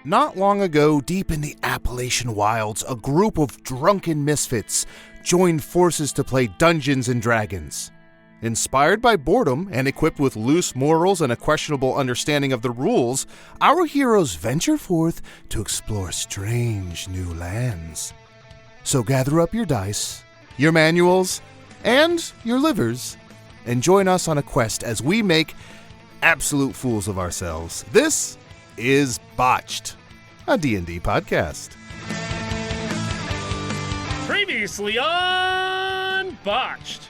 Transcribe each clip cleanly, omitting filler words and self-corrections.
Not long ago, deep in the Appalachian wilds, a group of drunken misfits joined forces to play Dungeons and Dragons. Inspired by boredom and equipped with loose morals and a questionable understanding of the rules, our heroes venture forth to explore strange new lands. So gather up your dice, your manuals, and your livers, and join us on a quest as we make absolute fools of ourselves. This is Botched, a D&D podcast. Previously on Botched.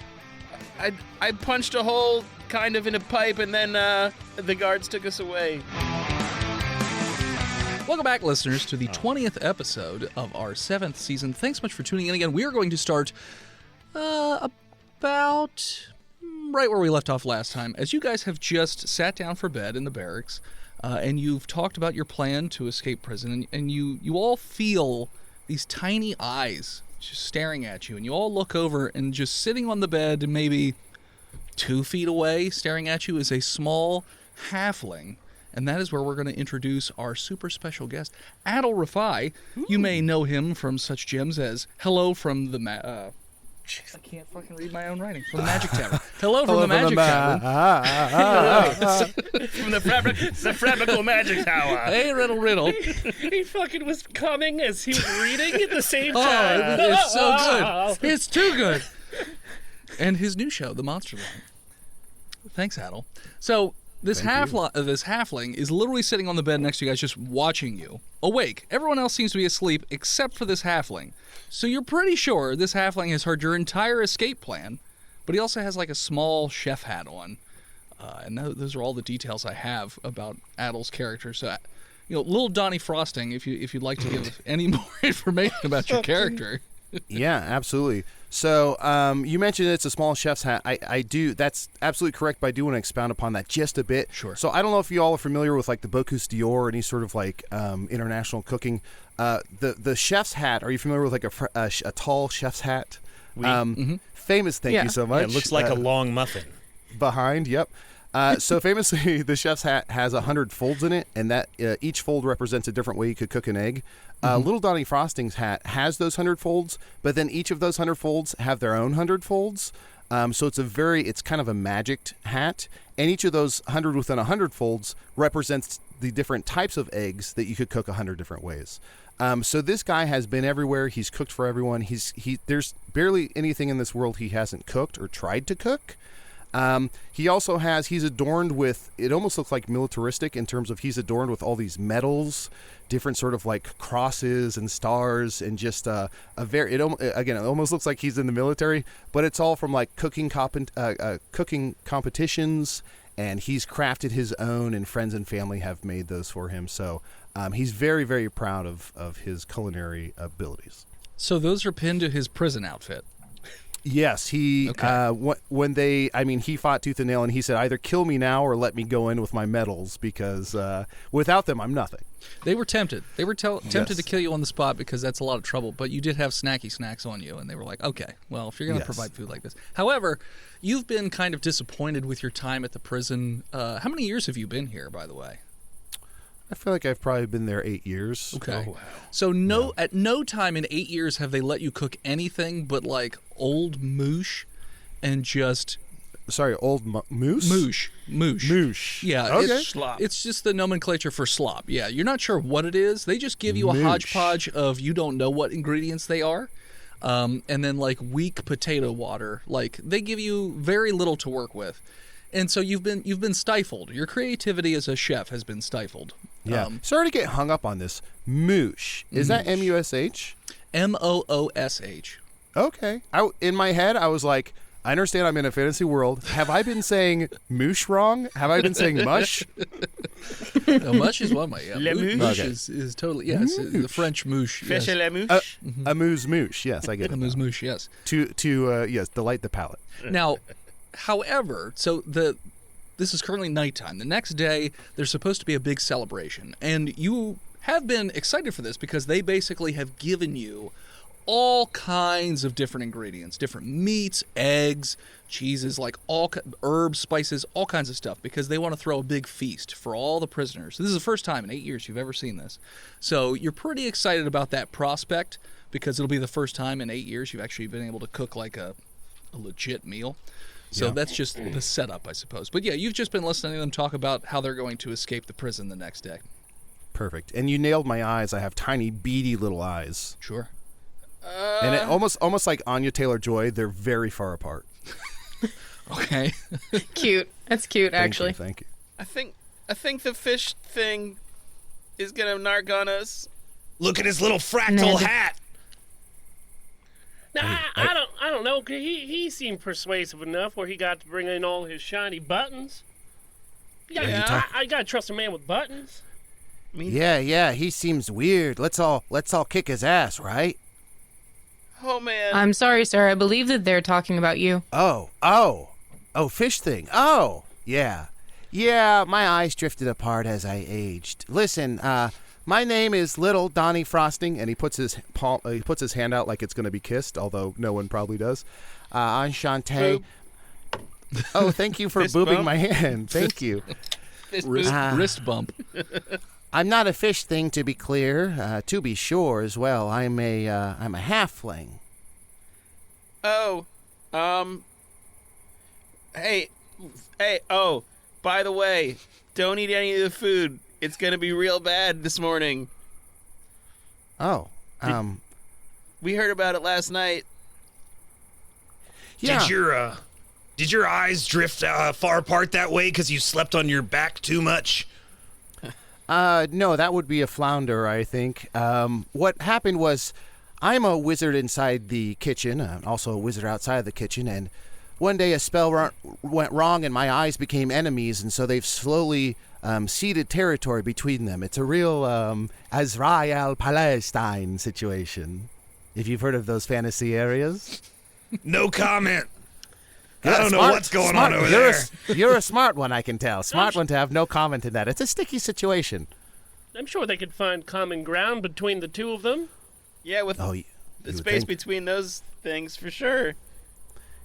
I punched a hole kind of in a pipe, and then the guards took us away. Welcome back, listeners, to the 20th episode of our 7th season. Thanks so much for tuning in again. We are going to start about right where we left off last time. As you guys have just sat down for bed in the barracks, and you've talked about your plan to escape prison, and you all feel these tiny eyes just staring at you, and you all look over, and just sitting on the bed maybe 2 feet away staring at you is a small halfling, and that is where we're going to introduce our super special guest, Adal Rifai. You may know him from such gems as Hello from the Jeez, I can't fucking read my own writing. From the Magic Tavern. Hello from the Magic Tavern. From the Fabrical Magic Tower. Hey, Riddle. He fucking was coming as he was reading at the same Oh, time. it's so good. It's too good. And his new show, The Monster Line. Thanks, Adal. So this halfling is literally sitting on the bed next to you guys, just watching you, awake. Everyone else seems to be asleep except for this halfling. So you're pretty sure this halfling has heard your entire escape plan, but he also has like a small chef hat on. And those are all the details I have about Adal's character. So, little Donnie Frosting, if you'd like to give any more information about your character. Yeah, absolutely. So you mentioned it's a small chef's hat. I do. That's absolutely correct, but I do want to expound upon that just a bit. Sure. So I don't know if you all are familiar with like the Bocuse d'Or or any sort of like international cooking. The chef's hat. Are you familiar with like a tall chef's hat? Famous. Thank you so much. Yeah, it looks like a long muffin. Behind. Yep. So famously, the chef's hat has 100 folds in it, and that each fold represents a different way you could cook an egg. Little Donnie Frosting's hat has those 100 folds, but then each of those 100 folds have their own 100 folds. So it's kind of a magicked hat, and each of those 100 within 100 folds represents the different types of eggs that you could cook 100 different ways. So this guy has been everywhere. He's cooked for everyone. There's barely anything in this world he hasn't cooked or tried to cook. He's adorned with, it almost looks like militaristic in terms of he's adorned with all these medals, different sort of like crosses and stars, and just it almost looks like he's in the military, but it's all from like cooking competitions, and he's crafted his own, and friends and family have made those for him. So he's very, very proud of his culinary abilities. So those are pinned to his prison outfit. Yes, he he fought tooth and nail, and he said, either kill me now or let me go in with my medals, because without them, I'm nothing. They were tempted. They were tempted to kill you on the spot because that's a lot of trouble, but you did have snacky snacks on you, and they were like, okay, well, if you're going to provide food like this. However, you've been kind of disappointed with your time at the prison. How many years have you been here, by the way? I feel like I've probably been there 8 years. Okay. Oh, wow. So at no time in 8 years have they let you cook anything but like old moosh and just... Sorry, old moose? Moosh. Moosh. Yeah. Okay. It's just the nomenclature for slop. Yeah, you're not sure what it is. They just give you a Moosh. hodgepodge of you don't know what ingredients they are. And then like weak potato water. Like they give you very little to work with. And so you've been stifled. Your creativity as a chef has been stifled. Yeah. Sorry to get hung up on this. Moosh. Is that M-U-S-H? M-O-O-S-H. Okay. In my head, I was like, I understand I'm in a fantasy world. Have I been saying moosh wrong? Have I been saying mush? No, mush is one way. Yeah. Le mouche? Mush is totally, yes, the French mouche. Fish yes. et la mouche? A moosh. Yes, I get it. A mouche, yes. To delight the palate. Now, however, this is currently nighttime. The next day, there's supposed to be a big celebration, and you have been excited for this because they basically have given you all kinds of different ingredients, different meats, eggs, cheeses, like herbs, spices, all kinds of stuff, because they want to throw a big feast for all the prisoners. This is the first time in 8 years you've ever seen this. So you're pretty excited about that prospect, because it'll be the first time in 8 years you've actually been able to cook like a legit meal. So that's just the setup, I suppose. But yeah, you've just been listening to them talk about how they're going to escape the prison the next day. Perfect. And you nailed my eyes. I have tiny, beady little eyes. Sure. And it almost like Anya Taylor-Joy, they're very far apart. Okay. Cute. That's cute, actually. Thank you. I think the fish thing is gonna narc on us. Look at his little fractal Ned. hat. Nah, I don't know. He seemed persuasive enough where he got to bring in all his shiny buttons. I gotta trust a man with buttons. Yeah, he seems weird. Let's all kick his ass, right? Oh man. I'm sorry, sir. I believe that they're talking about you. Oh, fish thing. Oh, yeah. Yeah, my eyes drifted apart as I aged. Listen, my name is Little Donnie Frosting, and he puts his hand out like it's going to be kissed, although no one probably does. Enchanté. Oh, thank you for Fist boobing bump? my hand. Thank you. Wrist bump. I'm not a fish thing, to be clear. To be sure, as well. I'm a halfling. Oh, hey, oh, by the way, don't eat any of the food. It's gonna be real bad this morning. Oh, We heard about it last night. yeah. Did your eyes drift far apart that way because you slept on your back too much? No, that would be a flounder, I think. What happened was, I'm a wizard inside the kitchen, also a wizard outside the kitchen, and one day a spell went wrong and my eyes became enemies, and so they've slowly ceded territory between them. It's a real Azrael-Palestine situation, if you've heard of those fantasy areas. No comment. I don't know what's going on over you're there. You're a smart one, I can tell. Smart one to have no comment in that. It's a sticky situation. I'm sure they could find common ground between the two of them. Yeah, with Oh, the would space think. between those things for sure.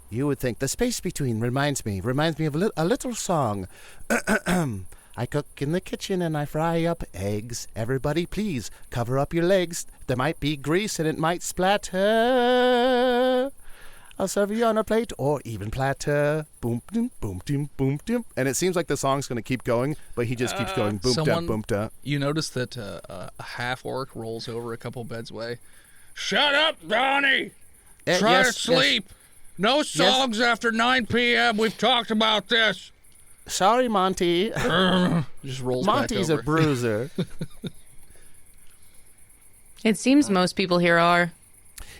You would think. The space between reminds me of a little song. I cook in the kitchen and I fry up eggs. Everybody please cover up your legs. There might be grease and it might splatter. I'll serve you on a plate or even platter. Boom, doom, boom, doom, boom, doom. And it seems like the song's going to keep going, but he just keeps going boom, da, boom, da. You notice that a half-orc rolls over a couple beds away. Shut up, Donnie! Try to sleep! No songs after 9 p.m. We've talked about this. Sorry, Monty. Just rolls Monty's back a over. bruiser. It seems most people here are.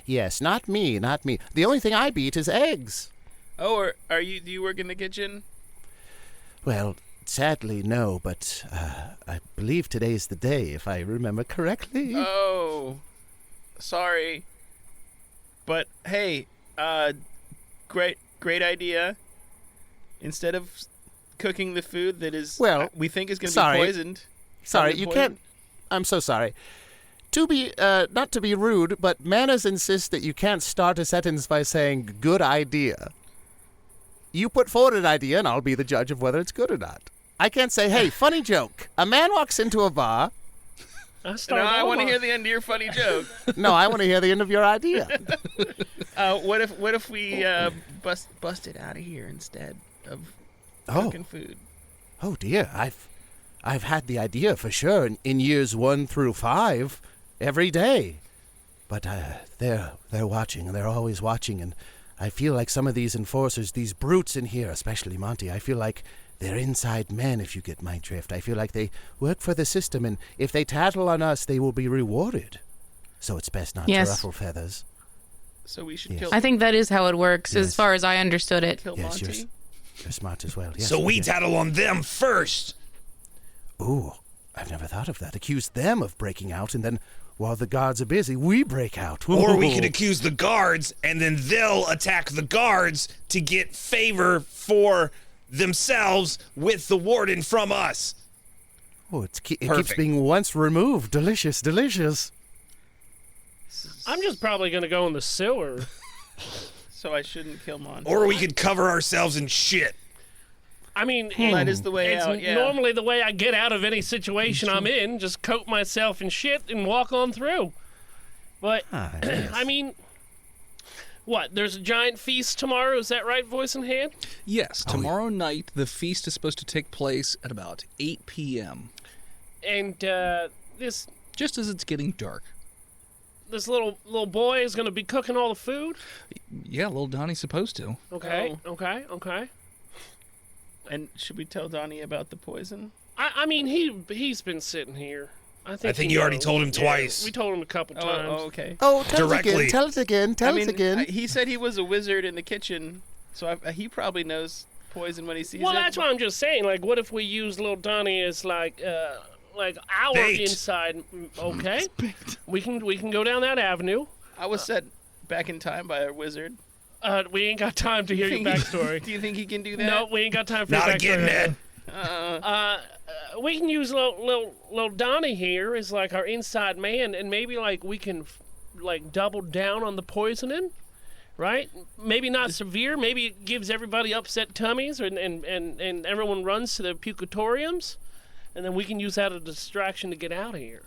Yes, not me. The only thing I beat is eggs. Oh, do you work in the kitchen? Well, sadly, no, but I believe today's the day, if I remember correctly. Oh, sorry. But hey, great idea. Instead of cooking the food that is we think is going to be poisoned. Sorry, you can't. I'm so sorry. To be not to be rude, but manners insist that you can't start a sentence by saying "good idea." You put forward an idea, and I'll be the judge of whether it's good or not. I can't say, "Hey, funny joke. A man walks into a bar." I want to hear the end of your funny joke. No, I want to hear the end of your idea. What if we bust it out of here instead of cooking food? Oh dear, I've had the idea for sure in years 1 through 5, every day. But they're watching, and they're always watching, and I feel like some of these enforcers, these brutes in here, especially Monty, I feel like they're inside men, if you get my drift. I feel like they work for the system, and if they tattle on us, they will be rewarded. So it's best not to ruffle feathers. So we should kill. I think that is how it works, Yes. as far as I understood it. Kill Yes, Monty. you're smart as well. Yes, So we okay. tattle on them first. Ooh, I've never thought of that. Accuse them of breaking out, and then while the guards are busy, we break out. Or we Ooh. could accuse the guards, and then they'll attack the guards to get favor for themselves with the warden from us. Oh, it keeps Perfect. being once removed. Delicious, delicious. I'm just probably gonna go in the sewer. So I shouldn't kill Monty. Or we could cover ourselves in shit. I mean, That is the way it's out, yeah. normally the way I get out of any situation I'm in. Just coat myself in shit and walk on through. But, I mean, what? There's a giant feast tomorrow, is that right, Voice in Hand? Yes, tomorrow night the feast is supposed to take place at about 8 p.m. And this just as it's getting dark. This little boy is going to be cooking all the food? Yeah, little Donnie's supposed to. Okay, okay. And should we tell Donnie about the poison? I mean, he's been sitting here. I think you already told him twice. We told him a couple times. Oh, okay. Oh, Directly. Tell us again. Tell us again. He said he was a wizard in the kitchen, so he probably knows poison when he sees it. Well, that's what I'm just saying. Like, what if we use little Donnie as like our Bait. inside? Okay, we can go down that avenue. I was set back in time by a wizard. We ain't got time to hear your backstory. Do you think he can do that? No, we ain't got time for Not your again, backstory. Ned. We can use little Donnie here as like our inside man, and maybe like we can like double down on the poisoning, right? Maybe not severe. Maybe it gives everybody upset tummies, and everyone runs to the pucatoriums, and then we can use that as a distraction to get out of here.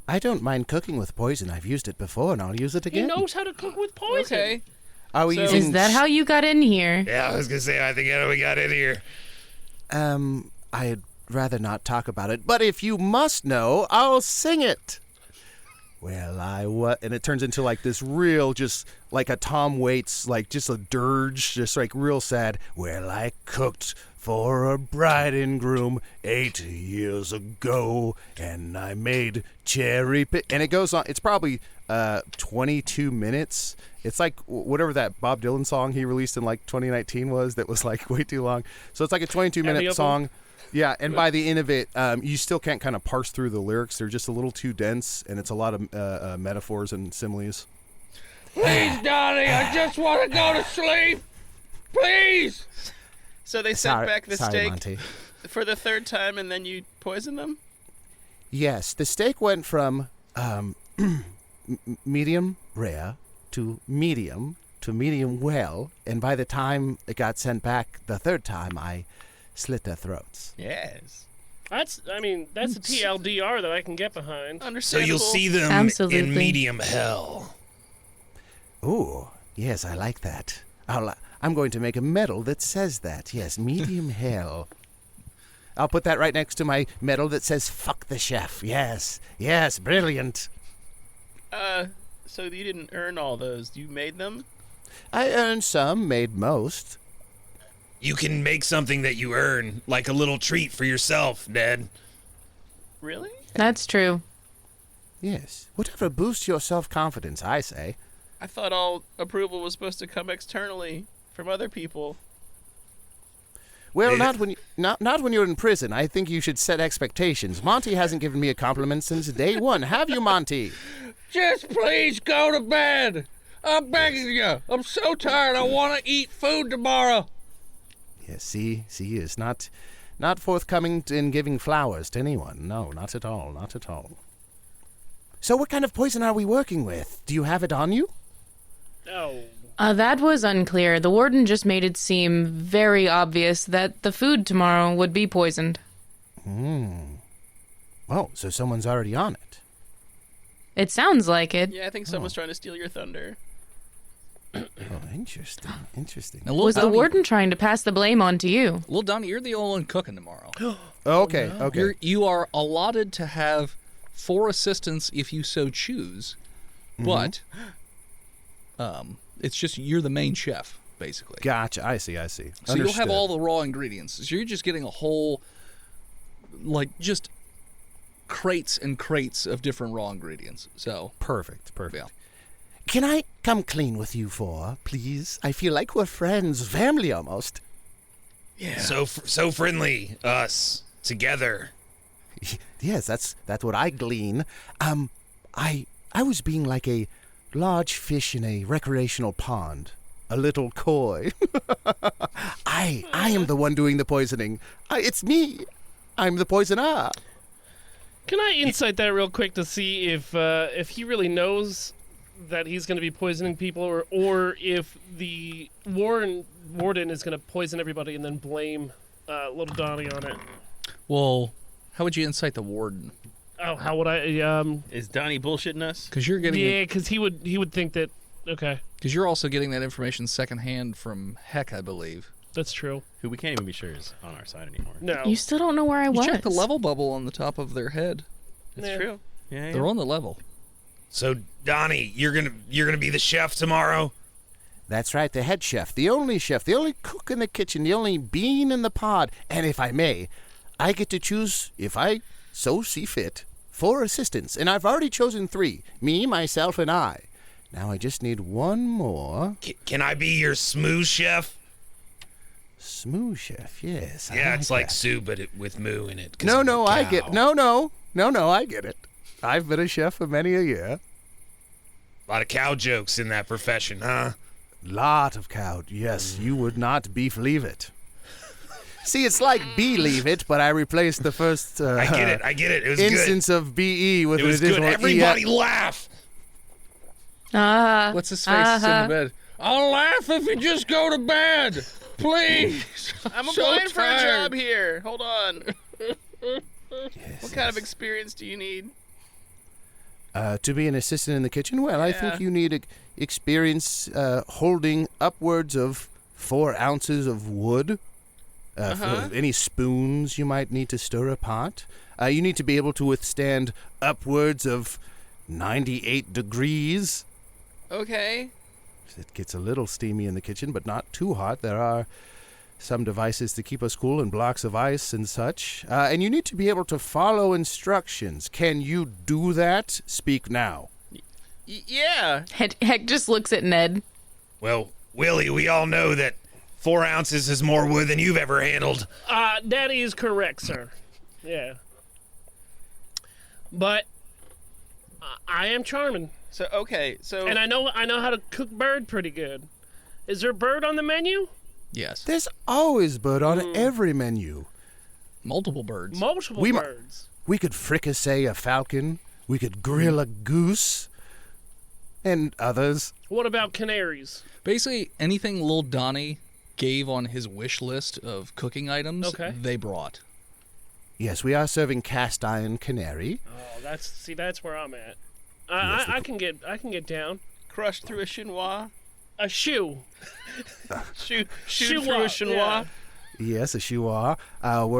I don't mind cooking with poison. I've used it before, and I'll use it again. He knows how to cook with poison. Okay. Are we So- using... Is that how you got in here? Yeah, I was gonna say, I think we got in here. I'd rather not talk about it, but if you must know, I'll sing it. Well, and it turns into like this real, just like a Tom Waits, like just a dirge, just like real sad. Well, I cooked for a bride and groom 8 years ago, and I made cherry pie. And it goes on. It's probably 22 minutes. It's like whatever that Bob Dylan song he released in like 2019 was that was like way too long. So it's like a 22-minute song. Yeah, and by the end of it, you still can't kind of parse through the lyrics. They're just a little too dense, and it's a lot of metaphors and similes. Please, Donnie, I just want to go to sleep. Please. So they sent back the sorry, steak Monty. for the third time, and then you poisoned them? Yes, the steak went from medium rare to medium well, and by the time it got sent back the third time, I slit their throats. Yes. That's a TLDR that I can get behind. So Understandable. you'll see them Absolutely. in medium hell. Ooh, yes, I like that. I'm going to make a medal that says that. Yes, medium hell. I'll put that right next to my medal that says "fuck the chef." Yes, brilliant. So you didn't earn all those. You made them? I earned some, made most. You can make something that you earn, like a little treat for yourself, Ned. Really? That's true. Yes, whatever boosts your self-confidence, I say. I thought all approval was supposed to come externally from other people. Well, Yeah. not when you're in prison. I think you should set expectations. Monty hasn't given me a compliment since day one. Have you, Monty? Just please go to bed. I'm begging you. I'm so tired. I want to eat food tomorrow. Yes, see, is not forthcoming in giving flowers to anyone. No, not at all, not at all. So what kind of poison are we working with? Do you have it on you? Oh, That was unclear. The warden just made it seem very obvious that the food tomorrow would be poisoned. Oh, so someone's already on it. It sounds like it. Yeah, I think someone's trying to steal your thunder. Oh, interesting. Now, little Was the Donnie, warden trying to pass the blame on to you? Little Donnie, you're the only one cooking tomorrow. Okay. You are allotted to have 4 assistants if you so choose, but it's just you're the main chef, basically. Gotcha. I see. So you'll have all the raw ingredients. So you're just getting a whole, like, just crates and crates of different raw ingredients. So Perfect. yeah. Can I come clean with you 4, please? I feel like we're friends, family almost. Yeah. So friendly, us together. Yes, that's what I glean. I was being like a large fish in a recreational pond, a little koi. I am the one doing the poisoning. It's me. I'm the poisoner. can I insight that real quick to see if he really knows that he's going to be poisoning people, or if the warden is going to poison everybody and then blame little Donnie on it. Well, how would you incite the warden? Oh, how would I? Is Donnie bullshitting us? Because you're getting Yeah, because he would think that. Okay, because you're also getting that information secondhand from Heck, I believe. that's true. Who we can't even be sure is on our side anymore. No, You still don't know where I You was. check the level bubble on the top of their head. That's Yeah. true. Yeah, They're on the level. So Donnie, you're gonna be the chef tomorrow. That's right, the head chef, the only cook in the kitchen, the only bean in the pod. And if I may, I get to choose, if I so see fit, 4 assistants. And I've already chosen 3, me, myself, and I. Now I just need one more. Can I be your smooth chef? Smooth chef, yes. I Yeah, it's like that. soup, but with moo in it. 'cause No, I'm a no, I cow. get no, I get it. I've been a chef for many a year. A lot of cow jokes in that profession, huh? Lot of cow. Yes, you would not beef leave it. See, it's like believe it, but I replaced the first I get it. It was instance of BE with good. It an was good. additional Everybody laugh. What's his face in the bed? I'll laugh if you just go to bed. Please. I'm So applying for a tired. job here. Hold on. What kind of experience do you need? To be an assistant in the kitchen? Well, I think you need experience holding upwards of 4 ounces of wood. For any spoons you might need to stir a pot. You need to be able to withstand upwards of 98 degrees. Okay. It gets a little steamy in the kitchen, but not too hot. There are some devices to keep us cool and blocks of ice and such. And you need to be able to follow instructions. Can you do that? Speak now. Yeah. Heck just looks at Ned. Well, Willie, we all know that 4 ounces is more wood than you've ever handled. That is correct, sir. Yeah. But I am charming, So okay. So and I know how to cook bird pretty good. Is there bird on the menu? Yes. There's always bird on every menu. Multiple birds. Multiple We mu- birds. We could fricassee a falcon. We could grill a goose. And others. What about canaries? Basically, anything little Donnie gave on his wish list of cooking items, Okay. they brought. Yes, we are serving cast iron canary. Oh, that's where I'm at. Yes, I can get down. crushed through a chinois. A shoe. Shoot Chinois, through a chinois. yeah. Yes, a chouar.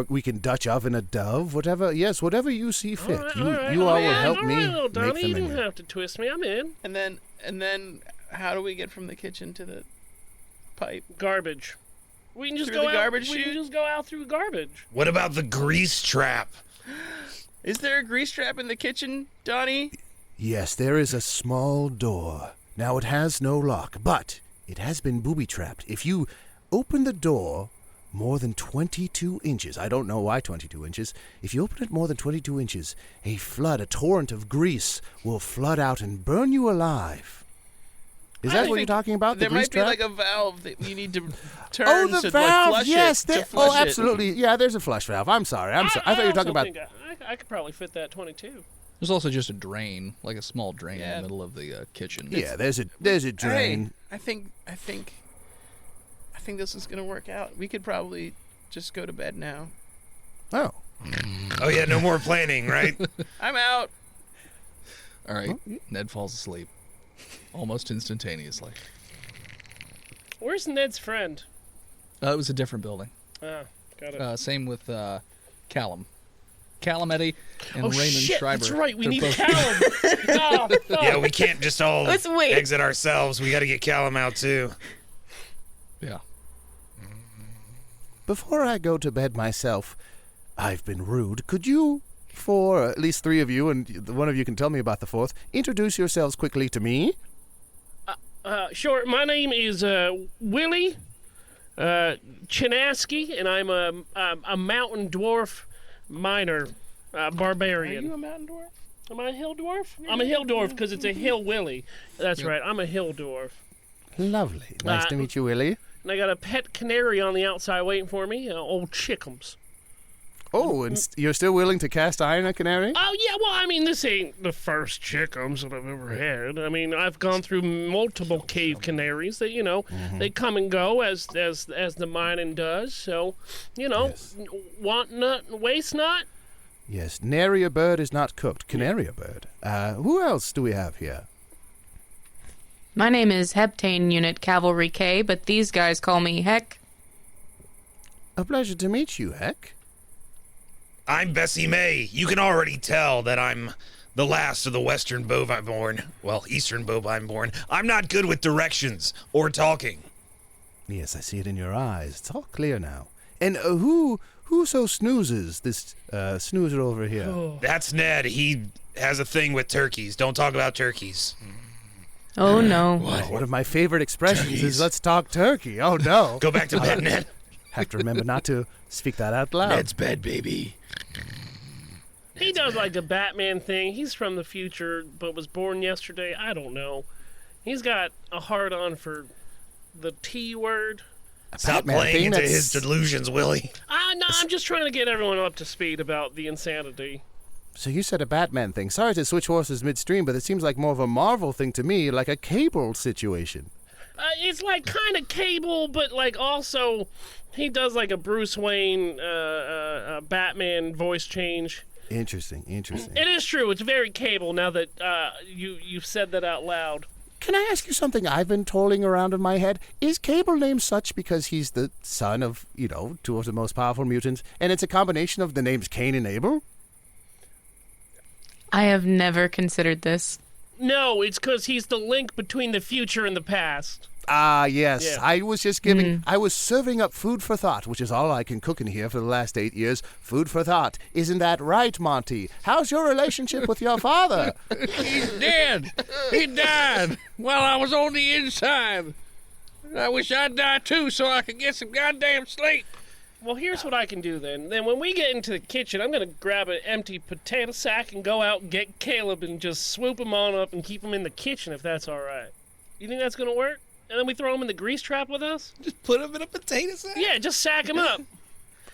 We can Dutch oven a dove. Whatever. Yes, whatever you see fit. You all will help me little make Donnie, the you menu. don't have to twist me. I'm in. And then how do we get from the kitchen to the pipe? Garbage. We can just Through go the out. garbage We can chute? just go out through garbage. What about the grease trap? Is there a grease trap in the kitchen, Donnie? Yes, there is a small door. Now it has no lock, but it has been booby-trapped. If you open the door more than 22 inches, I don't know why 22 inches, if you open it more than 22 inches, a torrent of grease will flood out and burn you alive. Is that what you're talking about? There the grease might be trap? like a valve that you need to turn Oh, the to valve! like flush Yes, it. there. To flush Oh, absolutely. Yeah, there's a flush valve. I'm sorry. I thought you were talking also about. think I could probably fit that 22. There's also just a drain, like a small drain in Yeah. the middle of the kitchen. Yeah, there's a drain. Hey, I think this is gonna work out. We could probably just go to bed now. Oh, Oh yeah, no more planning, right? I'm out. All right. Ned falls asleep almost instantaneously. Where's Ned's friend? It was a different building. Ah, got it. Same with Callum. Callum Eddy and oh Raymond shit! Schreiber. That's right. We They're need both- Callum. Oh, fuck. Yeah, we can't just all Let's wait. exit ourselves. We got to get Callum out too. Yeah. before I go to bed myself, I've been rude. Could you, for at least 3 of you, and one of you can tell me about the 4th, introduce yourselves quickly to me? Sure. My name is Willie Chinaski, and I'm a mountain dwarf miner, Are barbarian. you a mountain dwarf? Am I a hill dwarf? I'm a hill dwarf because it's a hill Willie. That's right. I'm a hill dwarf. Lovely. Nice to meet you, Willie. And I got a pet canary on the outside waiting for me, old Chickums. Oh, and you're still willing to cast iron at Canary? Oh, yeah, well, I mean, this ain't the first chickums that I've ever had. I mean, I've gone through multiple cave canaries that, they come and go as the mining does. So, want not, waste not. Yes, nary a bird is not cooked. Canary a bird. Who else do we have here? My name is Heptane Unit Cavalry K, but these guys call me Heck. A pleasure to meet you, Heck. I'm Bessie May. You can already tell that I'm the last of the Western bovine born. Well, Eastern bovine born. I'm not good with directions or talking. Yes, I see it in your eyes. It's all clear now. And who so snoozes, this snoozer over here? Oh. That's Ned. He has a thing with turkeys. Don't talk about turkeys. Oh, no. One of my favorite expressions is let's talk turkey. Oh, no. Go back to bed, Ned. Have to remember not to speak that out loud. Ned's bed, baby. He does like a Batman thing. He's from the future, but was born yesterday. I don't know. He's got a hard-on for the T word. Stop playing into his delusions, Willie. No, I'm just trying to get everyone up to speed about the insanity. So you said a Batman thing. Sorry to switch horses midstream, but it seems like more of a Marvel thing to me, like a Cable situation. It's like kind of Cable, but like also he does like a Bruce Wayne Batman voice change. Interesting. It is true. It's very Cable now that you've said that out loud. Can I ask you something I've been tolling around in my head? Is Cable named such because he's the son of, two of the most powerful mutants, and it's a combination of the names Cain and Abel? I have never considered this. No, it's because he's the link between the future and the past. Ah, yes. Yeah. I was just I was serving up food for thought, which is all I can cook in here for the last 8 years. Food for thought. Isn't that right, Monty? How's your relationship with your father? He's dead. He died while I was on the inside. I wish I'd die too so I could get some goddamn sleep. Well, here's what I can do then. Then when we get into the kitchen, I'm going to grab an empty potato sack and go out and get Caleb and just swoop him on up and keep him in the kitchen if that's all right. You think that's going to work? And then we throw him in the grease trap with us? Just put him in a potato sack? Yeah, just sack him up.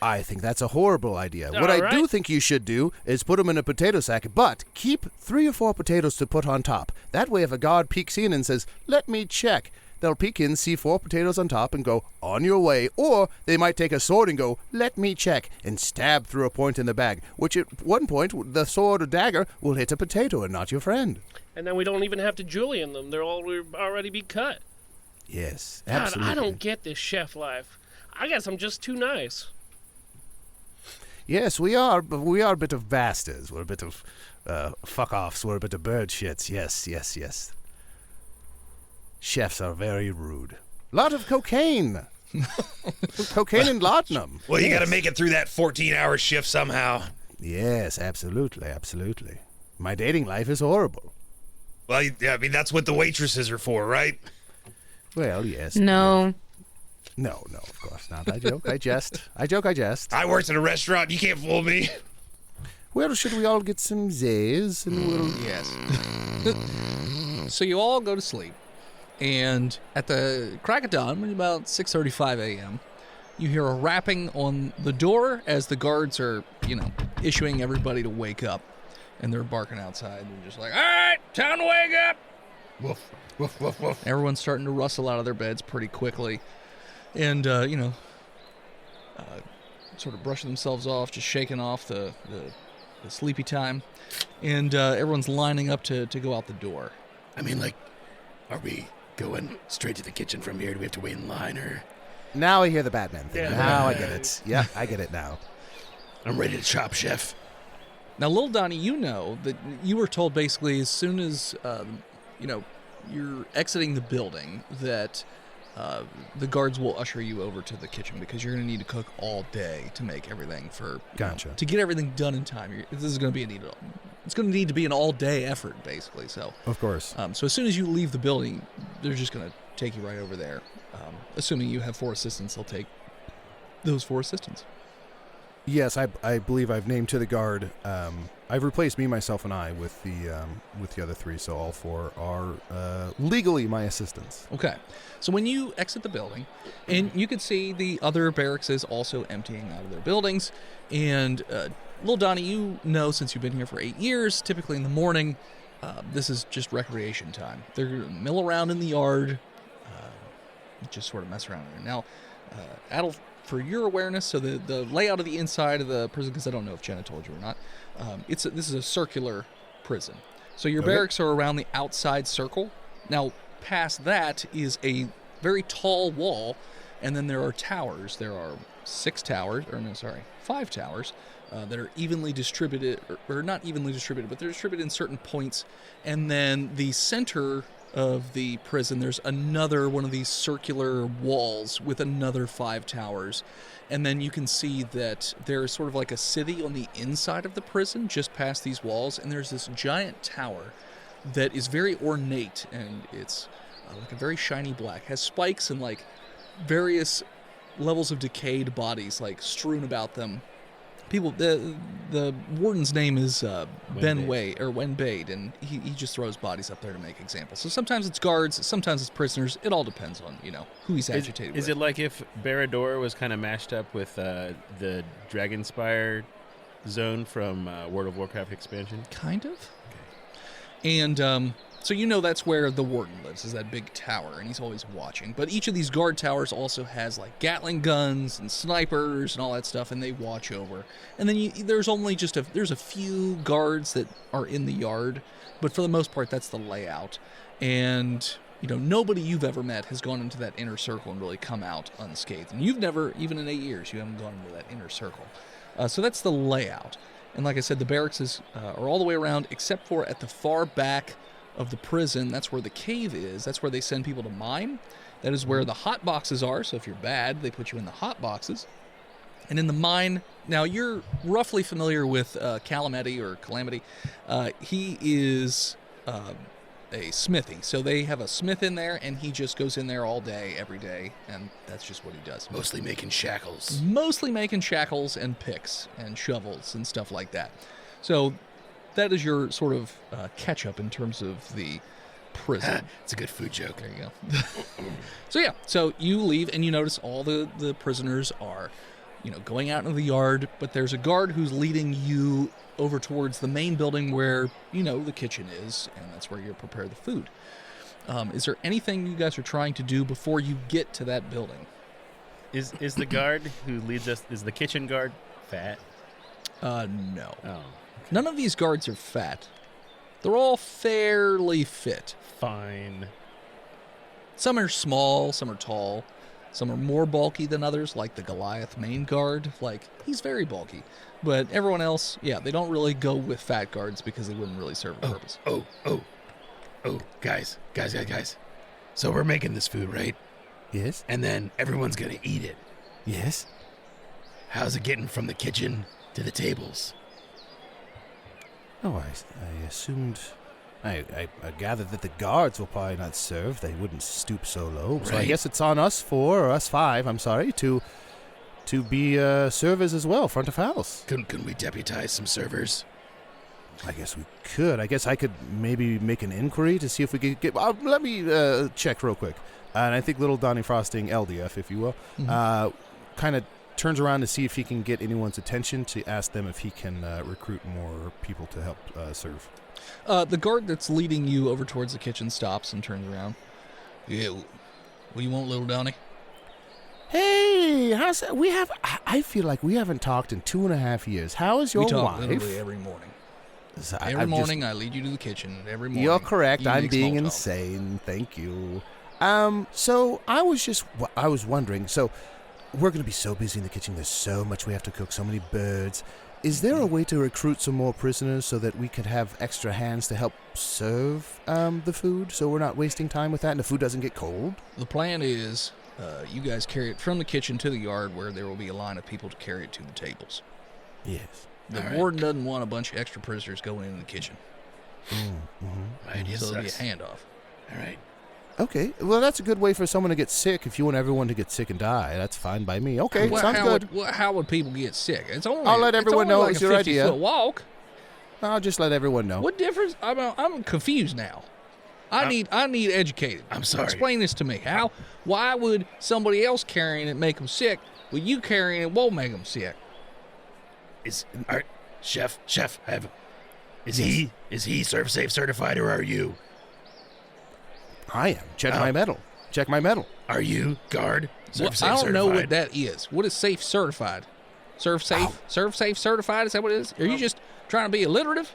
I think that's a horrible idea. What All I do think you should do is put them in a potato sack, but keep 3 or 4 potatoes to put on top. That way if a guard peeks in and says, "Let me check," they'll peek in, see 4 potatoes on top, and go, "On your way." Or they might take a sword and go, "Let me check," and stab through a point in the bag, which at one point, the sword or dagger will hit a potato and not your friend. And then we don't even have to julienne them. They'll already be cut. Yes, God, absolutely. I don't get this chef life. I guess I'm just too nice. Yes, we are, but we are a bit of bastards. We're a bit of fuck-offs. We're a bit of bird shits. Yes. Chefs are very rude. Lot of cocaine. Cocaine and laudanum. Well, you Yes. got to make it through that 14-hour shift somehow. Yes, absolutely. My dating life is horrible. Well, I mean, that's what the waitresses are for, right? Well, yes. No. No, of course not. I joke, I jest. I worked in a restaurant. You can't fool me. Well, should we all get some zays and we'll... Yes. So you all go to sleep, and at the crack of dawn, about 6:35 a.m., you hear a rapping on the door as the guards are, issuing everybody to wake up, and they're barking outside. They're just like, "All right, time to wake up." Woof, woof, woof, woof. Everyone's starting to rustle out of their beds pretty quickly, and sort of brushing themselves off, just shaking off the sleepy time, and everyone's lining up to go out the door. I mean, are we going straight to the kitchen from here? Do we have to wait in line, or? Now I hear the Batman thing. Yeah. Now I get it. Yeah, I get it now. I'm ready to chop, chef. Now, Lil Donnie, you know that you were told basically as soon as, you're exiting the building that the guards will usher you over to the kitchen because you're going to need to cook all day to make everything Gotcha. to get everything done in time. This is going to be it's going to need to be an all-day effort, basically. So, Of course. so as soon as you leave the building, they're just going to take you right over there. Assuming you have 4 assistants, they'll take those 4 assistants. Yes, I believe I've named to the guard I've replaced me, myself, and I with the other 3, so all 4 are legally my assistants. Okay. So when you exit the building, and you can see the other barracks is also emptying out of their buildings, and Little Donnie, you know since you've been here for 8 years, typically in the morning, this is just recreation time. They're going to mill around in the yard, just sort of mess around in there. Now, Adal, for your awareness, so the layout of the inside of the prison, because I don't know if Jenna told you or not, this is a circular prison. So your barracks are around the outside circle. Now, past that is a very tall wall, and then there are towers. There are 5 towers that are evenly distributed, or not evenly distributed, but they're distributed in certain points. And then the center of the prison, there's another one of these circular walls with another 5 towers. And then you can see that there's sort of like a city on the inside of the prison just past these walls, and there's this giant tower that is very ornate, and it's like a very shiny black, has spikes and like various levels of decayed bodies like strewn about them. People, the warden's name is Ben Wade, or Wen Bade, and he just throws bodies up there to make examples. So sometimes it's guards, sometimes it's prisoners. It all depends on, who he's agitated with. Is it like if Barad-dûr was kind of mashed up with the Dragonspire zone from World of Warcraft expansion? Kind of. Okay. And so that's where the warden lives, is that big tower, and he's always watching. But each of these guard towers also has like Gatling guns and snipers and all that stuff, and they watch over. And then there's only there's a few guards that are in the yard, but for the most part that's the layout. And nobody you've ever met has gone into that inner circle and really come out unscathed. And you've never, even in 8 years, you haven't gone into that inner circle. So that's the layout. And like I said, the barracks are all the way around, except for at the far back of the prison. That's where the cave is. That's where they send people to mine. That is where the hot boxes are. So if you're bad, they put you in the hot boxes. And in the mine, now you're roughly familiar with Calamity. He is a smithy. So they have a smith in there, and he just goes in there all day, every day, and that's just what he does. Mostly making shackles. Mostly making shackles and picks and shovels and stuff like that. So that is your sort of catch-up in terms of the prison. It's a good food joke. There you go. So you leave, and you notice all the prisoners are, going out into the yard, but there's a guard who's leading you over towards the main building where, the kitchen is, and that's where you prepare the food. Is there anything you guys are trying to do before you get to that building? Is the guard who leads us, is the kitchen guard fat? No. Oh. None of these guards are fat. They're all fairly fit. Fine. Some are small, some are tall, some are more bulky than others, like the Goliath main guard. Like, he's very bulky. But everyone else, they don't really go with fat guards because they wouldn't really serve a purpose. Guys. So we're making this food, right? Yes. And then everyone's going to eat it. Yes. How's it getting from the kitchen to the tables? Oh, I assumed... I gathered that the guards will probably not serve. They wouldn't stoop so low. Right. So I guess it's on us 4, or us 5, I'm sorry, to be servers as well, front of house. Couldn't we deputize some servers? I guess we could. I guess I could maybe make an inquiry to see if we could get... let me check real quick. And I think little Donnie Frosting, LDF, if you will, kind of turns around to see if he can get anyone's attention to ask them if he can recruit more people to help serve. The guard that's leading you over towards the kitchen stops and turns around. Yeah, what do you want, little Donnie? Hey, I feel like we haven't talked in 2.5 years. How is your wife? We talk wife? literally every morning. So every morning I lead you to the kitchen. Every morning. You're correct. I'm being talk. insane. Thank you. So I was wondering, so we're going to be so busy in the kitchen. There's so much we have to cook, so many birds. Is there a way to recruit some more prisoners so that we could have extra hands to help serve the food so we're not wasting time with that and the food doesn't get cold? The plan is you guys carry it from the kitchen to the yard where there will be a line of people to carry it to the tables. Yes. The warden doesn't want a bunch of extra prisoners going in the kitchen. Right, yes, so it'll be a handoff. All right. Okay. Well, that's a good way for someone to get sick. If you want everyone to get sick and die, that's fine by me. Okay, sounds good. How would people get sick? I'll let everyone know like it's your idea. 50-foot walk. I'll just let everyone know. What difference? I'm confused now. I need educated. I'm sorry. Explain this to me. Why would somebody else carrying it make them sick, but you carrying it won't make them sick? Chef, is he serve safe certified or are you? I am. Check my medal. Are you guard? Serve safe I don't certified? know what that is. What is safe certified? Serve safe certified? Is that what it is? Are you just trying to be alliterative?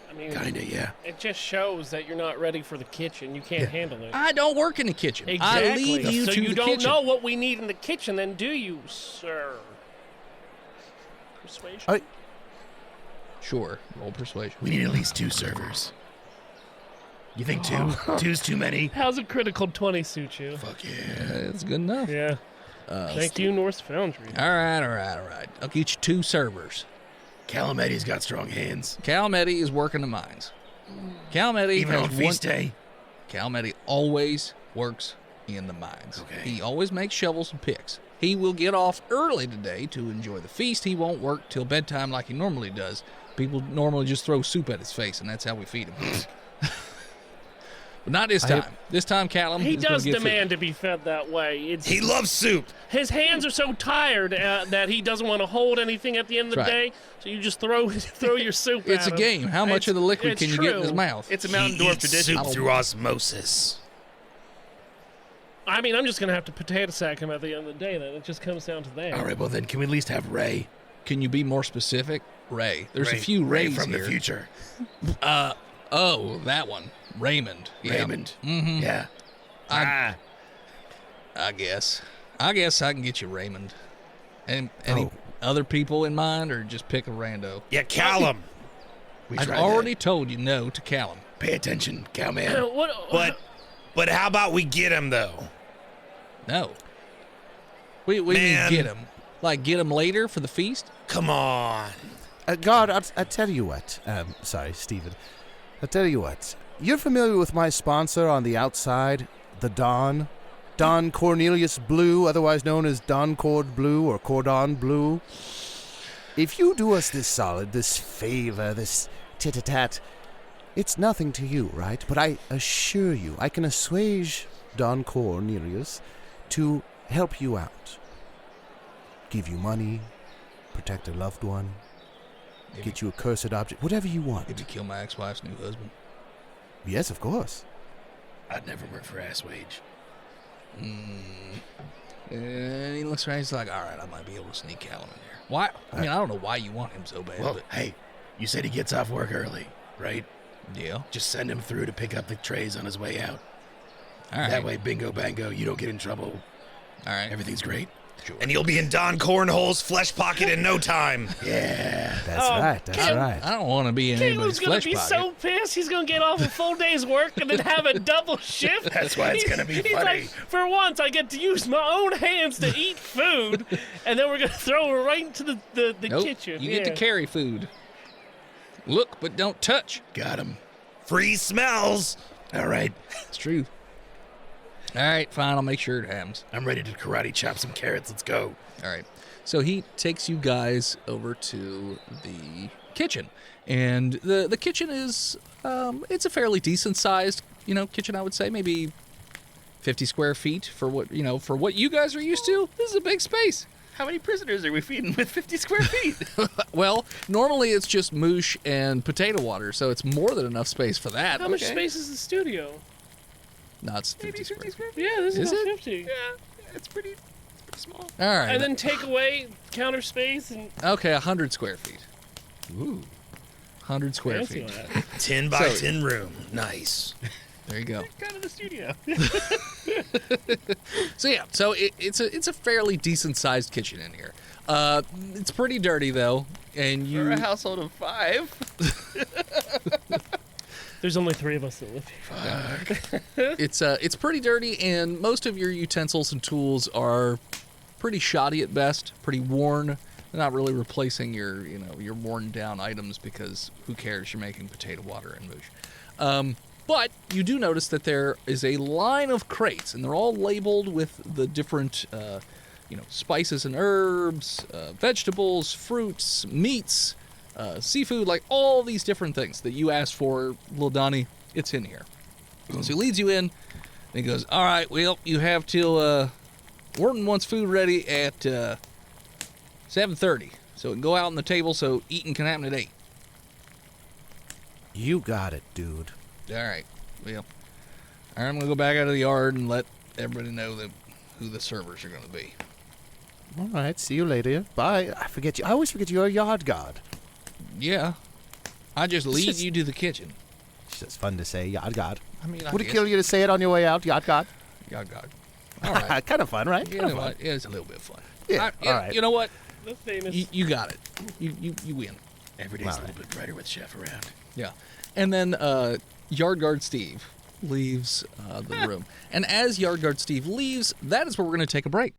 I mean, Kinda, yeah. it just shows that you're not ready for the kitchen. You can't handle it. I don't work in the kitchen. Exactly. I leave you so to you the don't kitchen. know what we need in the kitchen, then do you, sir? Persuasion. Sure. Roll persuasion. We need at least 2 servers. You think 2? 2's too many? How's a critical 20 suit you? Fuck yeah. It's good enough. Yeah. Thank you, Norse Foundry. All right. I'll get you 2 servers. Calametti's got strong hands. Calametti is working the mines. Calametti Even on feast day? Calametti always works in the mines. Okay. He always makes shovels and picks. He will get off early today to enjoy the feast. He won't work till bedtime like he normally does. People normally just throw soup at his face, and that's how we feed him. But not this time. This time, Callum He is gonna does get demand to be fed that way. He loves soup. His hands are so tired that he doesn't want to hold anything at the end of the That's day, so you just throw your soup food. It's at a him. game. How much of the liquid it's can you get in his true. mouth? It's a Mountain He Dwarf eats tradition. soup through osmosis. I mean, I'm just going to have to potato sack him at the end of the day, then. It just comes down to that. All right, well then, can we at least have Ray? Can you be more specific? Ray. There's Ray, a few Ray Rays from here. the future. Oh, that one. Raymond. Yeah. Raymond. Mm-hmm. Yeah. I guess I can get you Raymond. And any other people in mind, or just pick a rando? Yeah, Callum. We I've tried already told you no to Callum. Pay attention, cowman. What? But how about we get him though? No. We need to Man. get him. Like, get him later for the feast? Come on. God, I tell you what. Sorry, Stephen. I tell you what. You're familiar with my sponsor on the outside, the Don? Don Cornelius Blue, otherwise known as Don Cord Blue or Cordon Blue. If you do us this solid, this favor, this tit-a-tat, it's nothing to you, right? But I assure you, I can assuage Don Cornelius to help you out. Give you money, protect a loved one, get you a cursed object, whatever you want. Did you kill my ex-wife's new husband? Yes, of course. I'd never work for ass wage. And he looks around, he's like, all right, I might be able to sneak Callum in there. Why? I mean, I don't know why you want him so bad, Well, but hey, you said he gets off work early, right? yeah. Just send him through to pick up the trays on his way out. All right. That way, bingo bango, you don't get in trouble. All right. Everything's great. Sure. And you'll be in Don Cornhole's flesh pocket in no time. Yeah. That's right, that's right. I don't want to be in Caleb's anybody's going flesh to be pocket. so pissed. He's going to get off a full day's work and then have a double shift. That's why it's gonna be He's funny. like, for once, I get to use my own hands to eat food, and then we're going to throw her right into the Nope, kitchen. you get to carry food. Look, but don't touch. Got him. Free smells. All right. It's true. All right, fine. I'll make sure it happens. I'm ready to karate chop some carrots. Let's go. All right. So he takes you guys over to the kitchen, and the kitchen is it's a fairly decent sized kitchen, I would say, maybe 50 square feet for what you guys are used to. This is a big space. How many prisoners are we feeding with 50 square feet? Well, normally it's just moosh and potato water, so it's more than enough space for that. How much space is the studio? No, it's 50 square feet. Yeah, this is, Is about it? 50. Yeah, it's pretty small. All right. And then take away counter space and Okay, 100 square feet. Ooh. 100 square fancy feet. that. 10 by So- 10 room. Nice. There you go. Kind of the studio. So yeah, it's a fairly decent sized kitchen in here. It's pretty dirty though, and We're a you household of 5. There's only 3 of us that live here. it's pretty dirty, and most of your utensils and tools are pretty shoddy at best, pretty worn. They're not really replacing your worn down items because who cares? You're making potato water and moosh. But you do notice that there is a line of crates, and they're all labeled with the different, spices and herbs, vegetables, fruits, meats, seafood, like all these different things that you asked for, little Donnie. It's in here. So he leads you in, and he goes, all right, well, you have till, Wharton wants food ready at 7:30. So it can go out on the table so eating can happen at 8. You got it, dude. All right, well, I'm going to go back out of the yard and let everybody know who the servers are going to be. All right, see you later. Bye. I always forget you're a yard guard. Yeah, I just lead you to the kitchen. It's just fun to say, yard guard. I mean, Would it kill you to say it on your way out, yard guard? Yard guard. All right. Kind of fun, right? You know what? It's a little bit fun. Yeah, all right. You know what? The famous. You got it. You win. Every day's a little bit brighter with Chef around. Yeah. And then Yard Guard Steve leaves the room. And as Yard Guard Steve leaves, that is where we're going to take a break.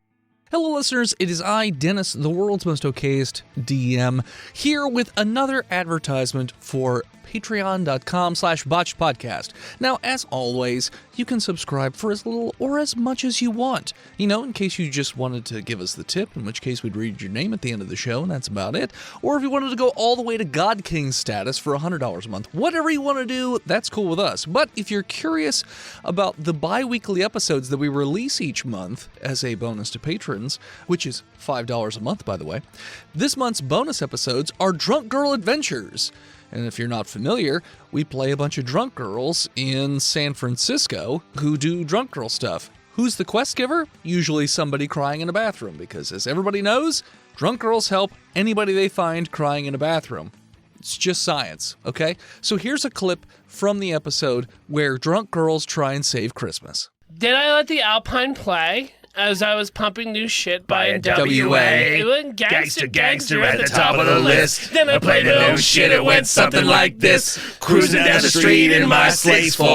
Hello, listeners. It is I, Dennis, the world's most okayest DM, here with another advertisement for patreon.com/botchedpodcast. Now, as always, you can subscribe for as little or as much as you want. You know, in case you just wanted to give us the tip, in which case we'd read your name at the end of the show, and that's about it. Or if you wanted to go all the way to God King status for $100 a month. Whatever you want to do, that's cool with us. But if you're curious about the bi-weekly episodes that we release each month as a bonus to patrons, which is $5 a month, by the way, this month's bonus episodes are Drunk Girl Adventures. And if you're not familiar, we play a bunch of drunk girls in San Francisco who do drunk girl stuff. Who's the quest giver? Usually somebody crying in a bathroom, because as everybody knows, drunk girls help anybody they find crying in a bathroom. It's just science, okay? So here's a clip from the episode where drunk girls try and save Christmas. Did I let the Alpine play as I was pumping new shit by NWA? It went gangster at the top of the list. Then I played the new shit, it went something like this. Cruising down the street in my Slates 4,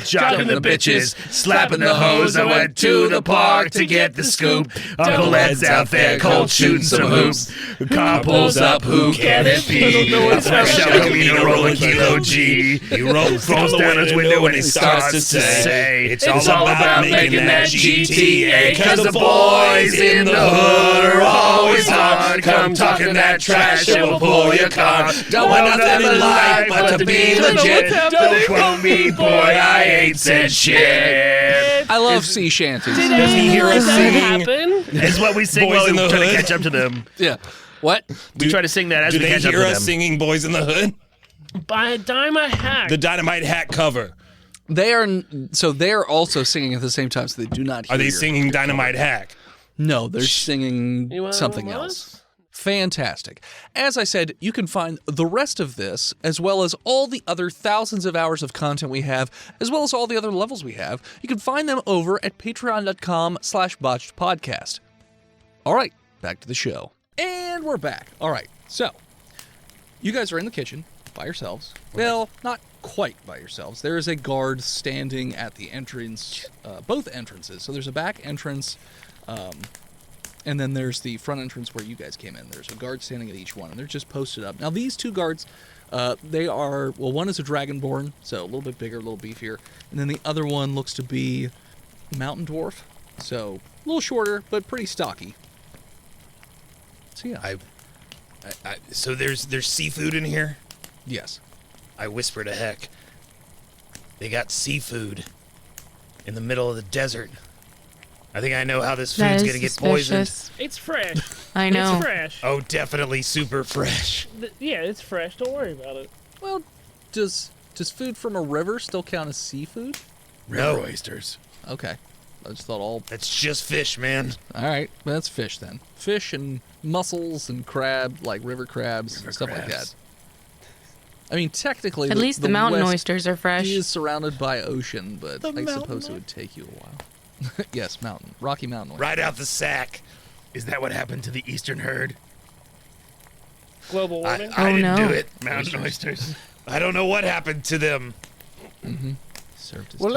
jocking the bitches, slapping the hoes. I went to the park to get the scoop. Uncle Ed's out there cold shooting some hoops. The car pulls up, who can it be? A fresh Camino rolling Kilo G. He throws down his window and he starts to say, it's all about making that GTA. Cause the boys in the hood are always hard. Come talking that trash and we'll pull your car. Don't want nothing in life but to be legit. Don't quote me, boy, I ain't said shit. I love sea shanties. Does he hear us singing? Happen? Is what we sing Boys while in we the try to Hood? catch up to them. Yeah. What? We try to sing that as Do we they catch up hear to us them. singing Boys in the Hood? By a dime a hack. The Dynamite Hat cover. They're also singing at the same time, so they do not hear Are they your- singing Dynamite Hack? No, they're singing You want something one of else. Fantastic. As I said, you can find the rest of this, as well as all the other thousands of hours of content we have, as well as all the other levels we have. You can find them over at patreon.com/botchedpodcast. All right, back to the show. And we're back. All right, so you guys are in the kitchen by yourselves. Well, not quite by yourselves. There is a guard standing at the entrance, both entrances. So there's a back entrance, and then there's the front entrance where you guys came in. There's a guard standing at each one, and they're just posted up. Now, these two guards, they are, well, one is a dragonborn, so a little bit bigger, a little beefier, and then the other one looks to be a mountain dwarf, so a little shorter, but pretty stocky. So, yeah. So there's seafood in here? Yes. I whisper to Heck. They got seafood in the middle of the desert. I think I know how this That food's is gonna get poisoned. suspicious. It's fresh. I know. It's fresh. Oh, definitely super fresh. Yeah, it's fresh. Don't worry about it. Well, does food from a river still count as seafood? No, oysters. Okay. I just thought all... that's just fish, man. All right, well, that's fish then. Fish and mussels and crab, like river crabs and stuff like that. I mean, technically, At least the mountain West oysters are fresh. is surrounded by ocean, but The I mountain suppose it would take you a while. Yes, mountain. Rocky Mountain oyster. Right out the sack. Is that what happened to the eastern herd? Global warming. I Oh, didn't no. do it. Mountain oysters. I don't know what happened to them. Served as Well, tea.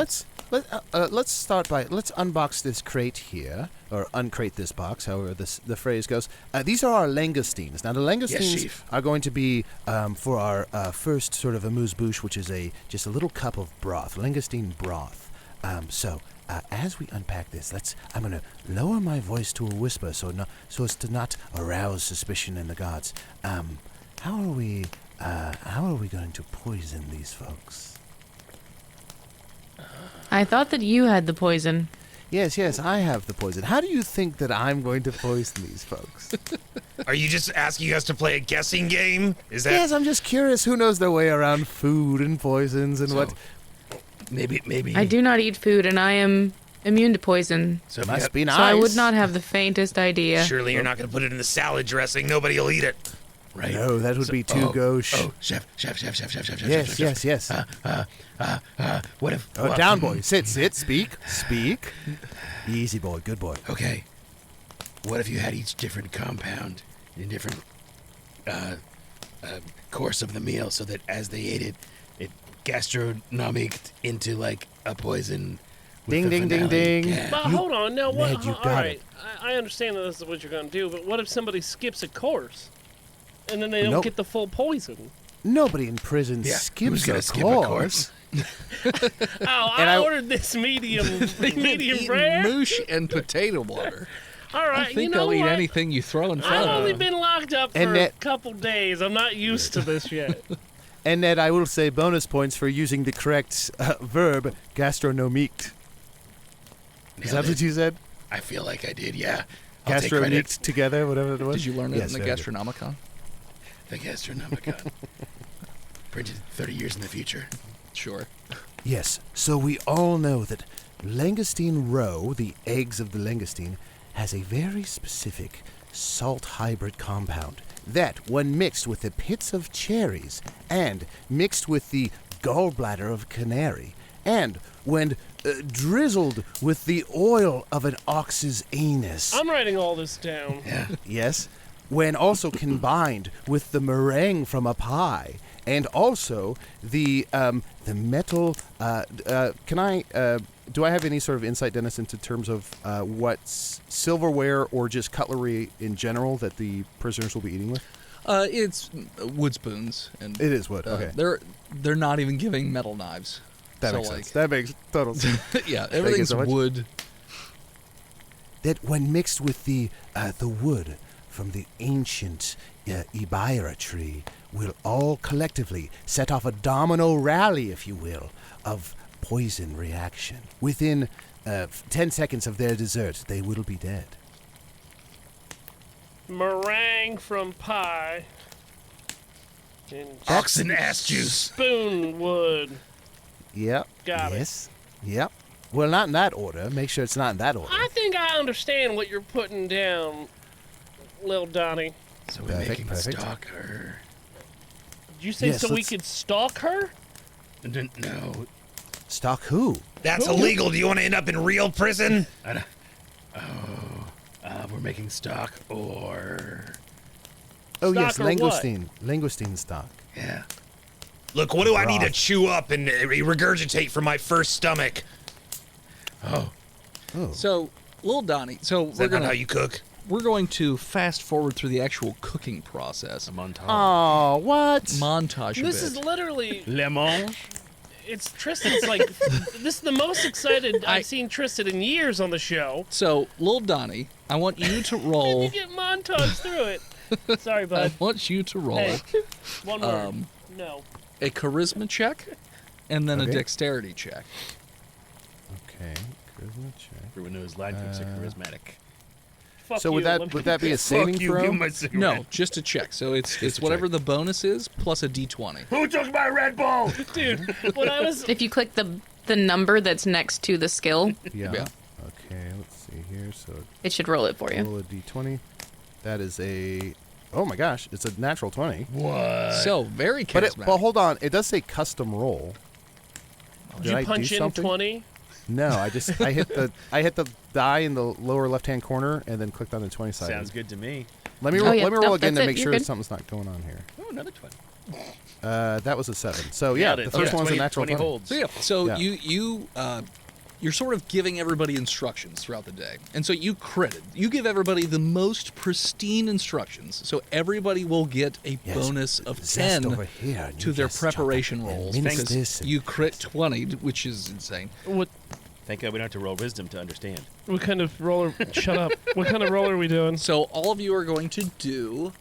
let's start by let's unbox this crate here, or uncrate this box, however the phrase goes. These are our langoustines. Now the langoustines Chief. are going to be for our first sort of amuse-bouche, which is just a little cup of broth, langoustine broth. So as we unpack this, I'm going to lower my voice to a whisper so as to not arouse suspicion in the guards. how are we going to poison these folks? I thought that you had the poison. Yes, I have the poison. How do you think that I'm going to poison these folks? Are you just asking us to play a guessing game? Is that? Yes, I'm just curious. Who knows their way around food and poisons and what? Maybe. I do not eat food, and I am immune to poison. So Must be nice. So I would not have the faintest idea. Surely you're not going to put it in the salad dressing. Nobody will eat it. Right. No, that would be too gauche. Oh, chef. Yes. What if? Oh, down, boy. Sit. Speak. Easy, boy. Good boy. Okay. What if you had each different compound in different course of the meal, so that as they ate it, it gastronomicked into like a poison. Ding, ding, ding, ding. Yeah. But hold on, now what? Ned, you all got right, I understand that this is what you're going to do, but what if somebody skips a course, and then they don't Nope. get the full poison? Nobody in prison Yeah, skips who's gonna a skip a course. Oh, And I I- ordered this medium Eating rare. moosh and potato water. All right, I think you know they'll eat what? anything you throw in I've front of only them. been locked up for And a that- couple days. I'm not used to this yet. And Ned, I will say bonus points for using the correct verb, gastronomique. Is that what you said? I feel like I did. Yeah. I'll take credit. Gastronomique together, whatever it was. Did you learn it Yes, in the very good. Gastronomicon? The Gastronomicon. Printed 30 years in the future. Sure. Yes, so we all know that langoustine roe, the eggs of the langoustine, has a very specific salt hybrid compound that, when mixed with the pits of cherries and mixed with the gallbladder of canary, and when drizzled with the oil of an ox's anus, I'm writing all this down. Yeah. yes, when also combined with the meringue from a pie, and also the metal. Do I have any sort of insight, Dennis, into terms of what's silverware or just cutlery in general that the prisoners will be eating with? It's wood spoons, and It is wood. Okay, they're not even giving metal knives. that so makes like, sense. That makes total sense. yeah, everything's so much. wood. That when mixed with the wood from the ancient Ibira tree will all collectively set off a domino rally, if you will, of poison reaction. Within 10 seconds of their dessert, they will be dead. Meringue from pie. And Oxen ass juice. spoonwood. Yep. Got it. Yes. Yep. Well, not in that order. Make sure it's not in that order. I think I understand what you're putting down, Lil Donnie. So we're Perfect, making perfect. stock or Did you say Yes, so we let's- could stalk her? no? Stock who? That's illegal. Do you want to end up in real prison? We're making stock or... Oh, Stock yes, or what? langoustine. Langoustine stock. Yeah. Look, what do I need to Broth. chew up and regurgitate from my first stomach? Oh. So, Lil Donnie, so Is that not how you cook? we're going to fast forward through the actual cooking process. Montage. Oh, what? Montage a This bit. is literally, Le Mange? it's Tristan's like, this is the most excited I've seen Tristan in years on the show. So, Lil Donnie, I want you to You roll. get montage through it. Sorry, I bud. want you to roll Hey, one word. No. a charisma check and then a Okay. dexterity check. Okay. Charisma check. Everyone knows line cooks are charismatic. Fuck So you. would Let that me- be a saving throw? No, just a check. So it's whatever the bonus is plus a d20. Who took my Red Bull? Dude, when I was If you click the number that's next to the skill, Yeah. Yeah. Okay, let's see here. So it should roll it for you. roll a d20. That is a... Oh my gosh, it's a natural 20. What? So very But charismatic. hold on, it does say custom roll. did you I punch do in something? 20? No, I hit the die in the lower left-hand corner and then clicked on the 20 side. Sounds good to me. Let me Oh, roll, yeah. let me roll No, again that's to it. make You're sure good. something's not going on here. Oh, another 20. That was a 7. So yeah, Nailed it. the first Okay. one's 20 a natural 20. holds. So yeah, so Yeah. you're sort of giving everybody instructions throughout the day, and so you give everybody the most pristine instructions, so everybody will get a Yes. bonus of Zest 10 over here, and to you their just chop preparation it and rolls mince because this and- you crit 20, which is insane. What Thank God we don't have to roll wisdom to understand. kind of roller? Shut up. What kind of roller are we doing? So all of you are going to do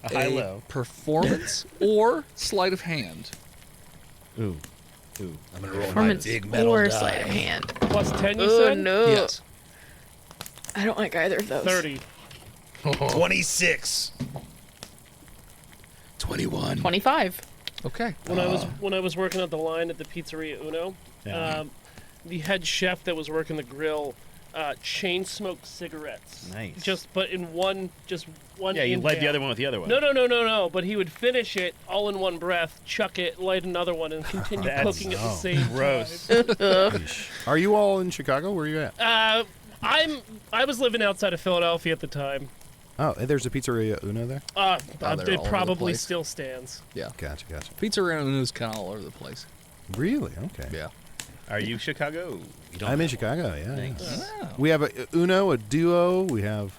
A high-low. performance or sleight of hand. Ooh. I'm gonna roll my Performance big metal or die. sleight of hand. Plus 10, you Oh said? no! Yes. I don't like either of those. 30. 26. 21. 25. Okay. When I was working at the line at the Pizzeria Uno, the head chef that was working the grill chain smoked cigarettes. Nice. But in one. Yeah, you light the inhale. other one with the other one. No. But he would finish it all in one breath, chuck it, light another one, and continue cooking at the same Gross. time. Are you all in Chicago? Where are you at? I was living outside of Philadelphia at the time. Oh, there's a Pizzeria Uno there? they're all over It the probably place. still stands. Yeah. Gotcha. Pizza is kind of all over the place. Really? Okay. Yeah. Are you Chicago? I'm in Chicago, yeah. Thanks. Oh. We have a Uno, a Duo. We have,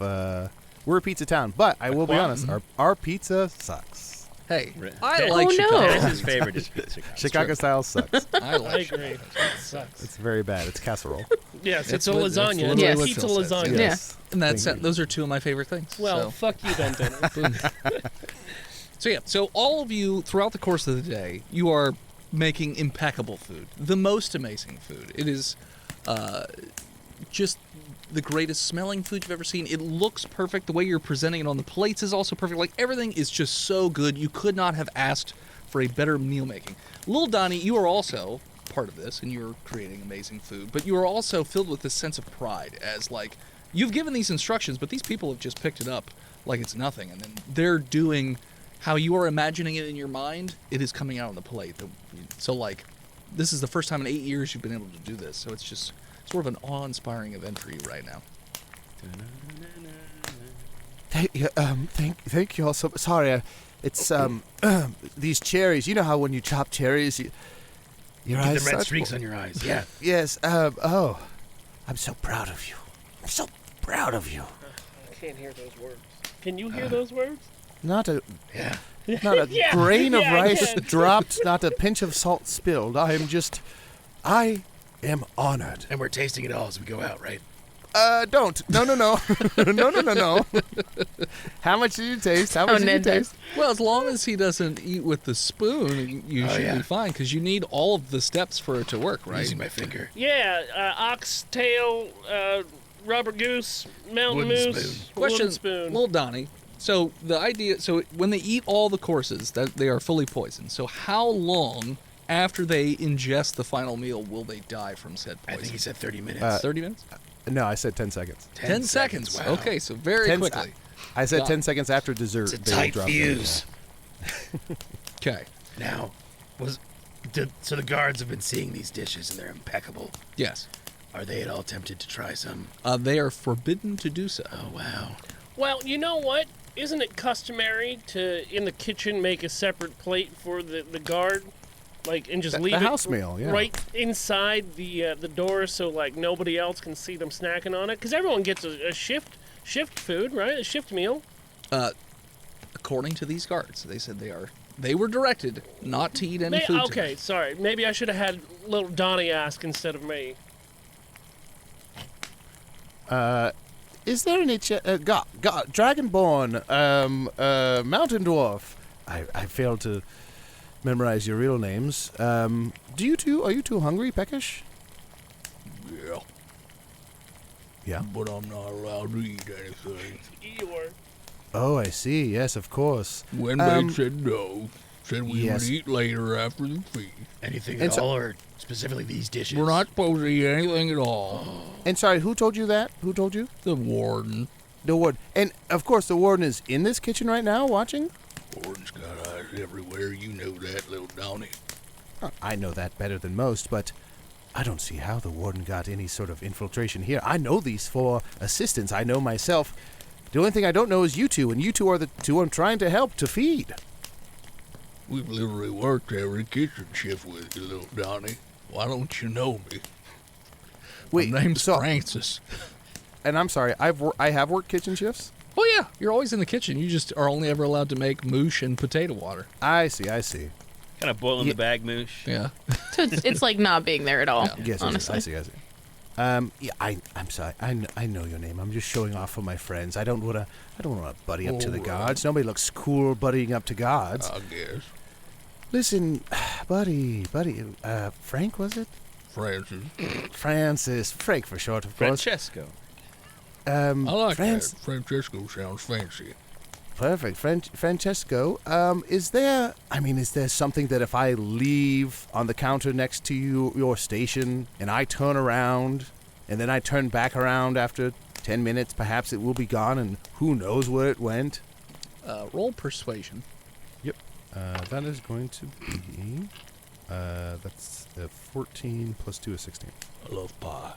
we're a pizza town. But I will be honest, our pizza sucks. Hey, Right. I Oh, like no. Chicago. Dennis's favorite is Chicago. Chicago style sucks. I I like agree. Chicago. It sucks. It's very bad. It's casserole. Yes, it's That's a what- that's lasagna. literally It's what pizza Phil says, lasagna. Yeah. Yes. And that's Thank you. those are two of my favorite things. Well, so. fuck you then, Dennis. So all of you throughout the course of the day, you are making impeccable food, the most amazing food. It is just the greatest smelling food you've ever seen. It looks perfect. The way you're presenting it on the plates is also perfect. Like everything is just so good. You could not have asked for a better meal making. Little Donnie, you are also part of this, and you're creating amazing food. But you are also filled with this sense of pride, as like you've given these instructions, but these people have just picked it up like it's nothing, and then they're doing how you are imagining it in your mind. It is coming out on the plate. So like, this is the first time in 8 years you've been able to do this. So it's just sort of an awe-inspiring event for you right now. Thank you all so. Sorry, it's these cherries. You know how when you chop cherries, your Get eyes the red start- streaks on your eyes. Yeah. Yes. Oh, I'm so proud of you. I'm so proud of you. I can't hear those words. Can you hear those words? Not a Yeah. not a Yeah, grain of yeah, I rice can. dropped, not a pinch of salt spilled. I am honored. And we're tasting it all as we go out, right? Don't. No. no. How much did you taste? How much did you Ned taste? Well, as long as he doesn't eat with the spoon, you should yeah. be fine, because you need all of the steps for it to work, right? Using my finger. Yeah, oxtail, rubber goose, mountain Wooden moose, spoon. wooden Question, spoon. little Donnie. So the idea, when they eat all the courses, that they are fully poisoned. So how long after they ingest the final meal will they die from said I poison? think he said 30 minutes. 30 minutes? No, I said 10 seconds. 10 seconds. Wow. Okay, so very 10 quickly. I said Got 10 seconds after dessert. It's a they will tight drop fuse. Okay. Now, so the guards have been seeing these dishes and they're impeccable. Yes. Are they at all tempted to try some? They are forbidden to do so. Oh, wow. Well, you know what? Isn't it customary to, in the kitchen, make a separate plate for the guard? Like, and just The leave it house meal, yeah. right inside the door so, like, nobody else can see them snacking on it? Because everyone gets a shift food, right? A shift meal. According to these guards, they said they were directed not to eat any food Okay, tonight. sorry. Maybe I should have had little Donnie ask instead of me. Is there any Dragonborn, Mountain Dwarf? I failed to memorize your real names. Are you two hungry, Peckish? Yeah, Yeah. but I'm not allowed to eat anything. Eeyore. Oh, I see. Yes, of course. Windbag said no. Said we yes. would eat later after the feast. Anything And at so- all, or specifically these dishes? We're not supposed to eat anything at all. And sorry, who told you that? Who told you? The warden. The warden. And of course, the warden is in this kitchen right now, watching. Warden's got eyes everywhere. You know that, little Donnie. I know that better than most, but I don't see how the warden got any sort of infiltration here. I know these four assistants. I know myself. The only thing I don't know is you two, and you two are the two I'm trying to help to feed. We've literally worked every kitchen shift with you, little Donnie. Why don't you know me? Wait, My name's so, Francis. and I'm sorry, I have worked kitchen shifts. Oh yeah, you're always in the kitchen. You just are only ever allowed to make moosh and potato water. I see. Kind of boiling Yeah. the bag moosh. Yeah. So it's like not being there at all. Yes, honestly. I see. Yeah, I'm sorry. I know your name. I'm just showing off for my friends. I don't wanna buddy up to the gods. Nobody looks cool buddying up to gods. I guess. Listen, buddy. Frank, was it? Francis. Frank for short, of course. Francesco. I like Franc- that. Francesco sounds fancy. Perfect. Francesco, is there something that if I leave on the counter next to your station and I turn around and then I turn back around after 10 minutes, perhaps it will be gone and who knows where it went? Roll persuasion. Yep. That is going to be, that's 14 plus 2 is 16. I love pie.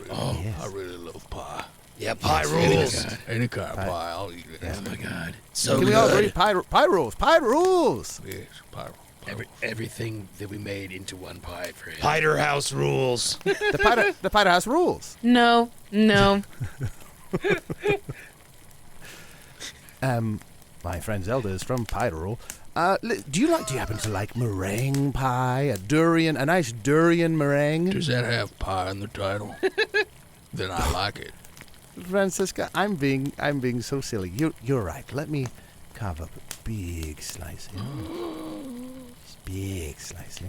Yes. I really love pie. Yeah, pie rules. Any kind of pie, I'll eat it. Oh my god. So Can good. we all agree? Pie rules. Pie rules. Yes, pie. Everything that we made into one pie for him. Pider House rules. The Pie House rules. No. My friend Zelda is from Pyrrole. Do you happen to like meringue pie? A nice durian meringue? Does that have pie in the title? Then I like it. Francisca, I'm being so silly. You're right. Let me carve up a big slice here. Big slice,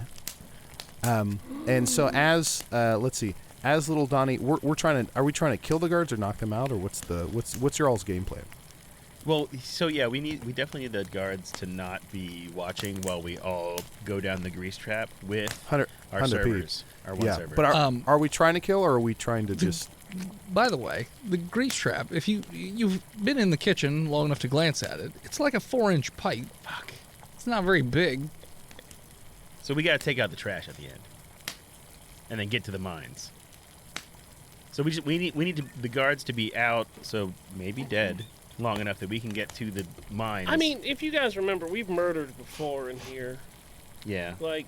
yeah. And so as let's see, as little Donnie, are we trying to kill the guards or knock them out, or what's your all's game plan? Well, so yeah, we definitely need the guards to not be watching while we all go down the grease trap with 100 our servers. Our one server. But are we trying to kill, or are we trying to just? By the way, the grease trap, if you've been in the kitchen long enough to glance at it, it's like a 4-inch pipe. Fuck. It's not very big. So we got to take out the trash at the end, and then get to the mines. So we need the guards to be out, so maybe dead, long enough that we can get to the mines. I mean, if you guys remember, we've murdered before in here. Yeah. Like,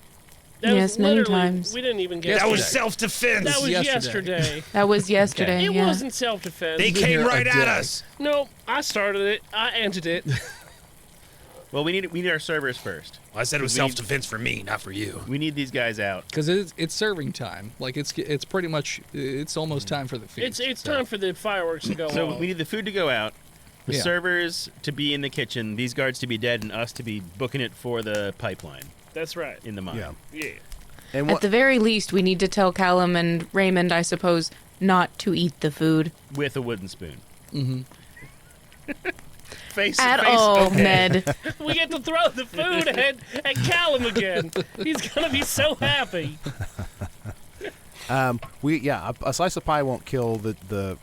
that Yes, was many literally, times. we didn't even get That to was that. self-defense. That was yesterday. That was yesterday. It yeah. wasn't self-defense. They been came here right a at day. us. No, I started it. I ended it. Well, we need our servers first. Well, I said it was self-defense for me, not for you. We need these guys out. Because it's serving time. Like, it's pretty much, it's almost time for the feast. It's time for the fireworks to go So off. we need the food to go out, the Yeah. servers to be in the kitchen, these guards to be dead, and us to be booking it for the pipeline That's right. in the mine. Yeah. Yeah. And At the very least, we need to tell Callum and Raymond, I suppose, not to eat the food. With a wooden spoon. Mm-hmm. Face At face. all, Okay. Ned. We get to throw the food at Callum again. He's going to be so happy. a slice of pie won't kill the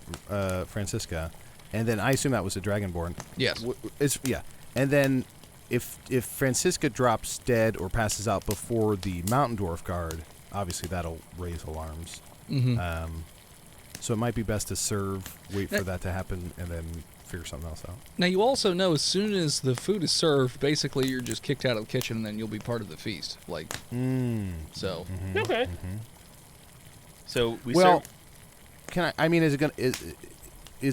Francisca, and then I assume that was a dragonborn. Yes. And then if Francisca drops dead or passes out before the mountain dwarf guard, obviously that'll raise alarms. Mm-hmm. So it might be best to wait for that to happen, and then figure something else out. Now, you also know as soon as the food is served, basically you're just kicked out of the kitchen and then you'll be part of the feast. Like, so. Okay. So we Well, serve. can I mean, is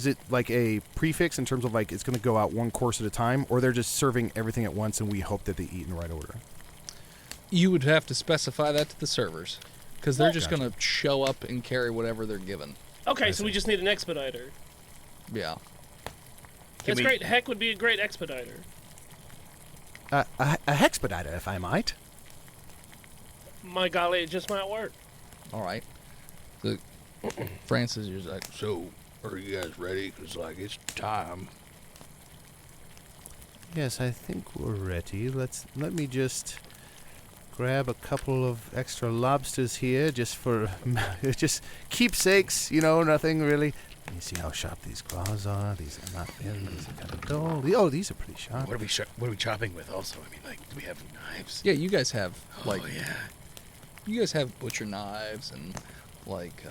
it like a prefix in terms of like it's going to go out one course at a time, or they're just serving everything at once and we hope that they eat in the right order? You would have to specify that to the servers. Because they're just Gotcha. going to show up and carry whatever they're given. Okay, so we just need an expediter. Yeah. That's great. Heck would be a great expediter. A hexpediter, if I might. My golly, it just might work. All right. So, Francis is like, So, are you guys ready? Because, like, it's time. Yes, I think we're ready. Let me just grab a couple of extra lobsters here, just for just keepsakes. Nothing really. Let me see how sharp these claws are. These are not thin. These are kind of dull. Oh, these are pretty sharp. What are we chopping with also? I mean, like, do we have knives? yeah, you guys have, like, Oh, yeah. you guys have butcher knives and, like,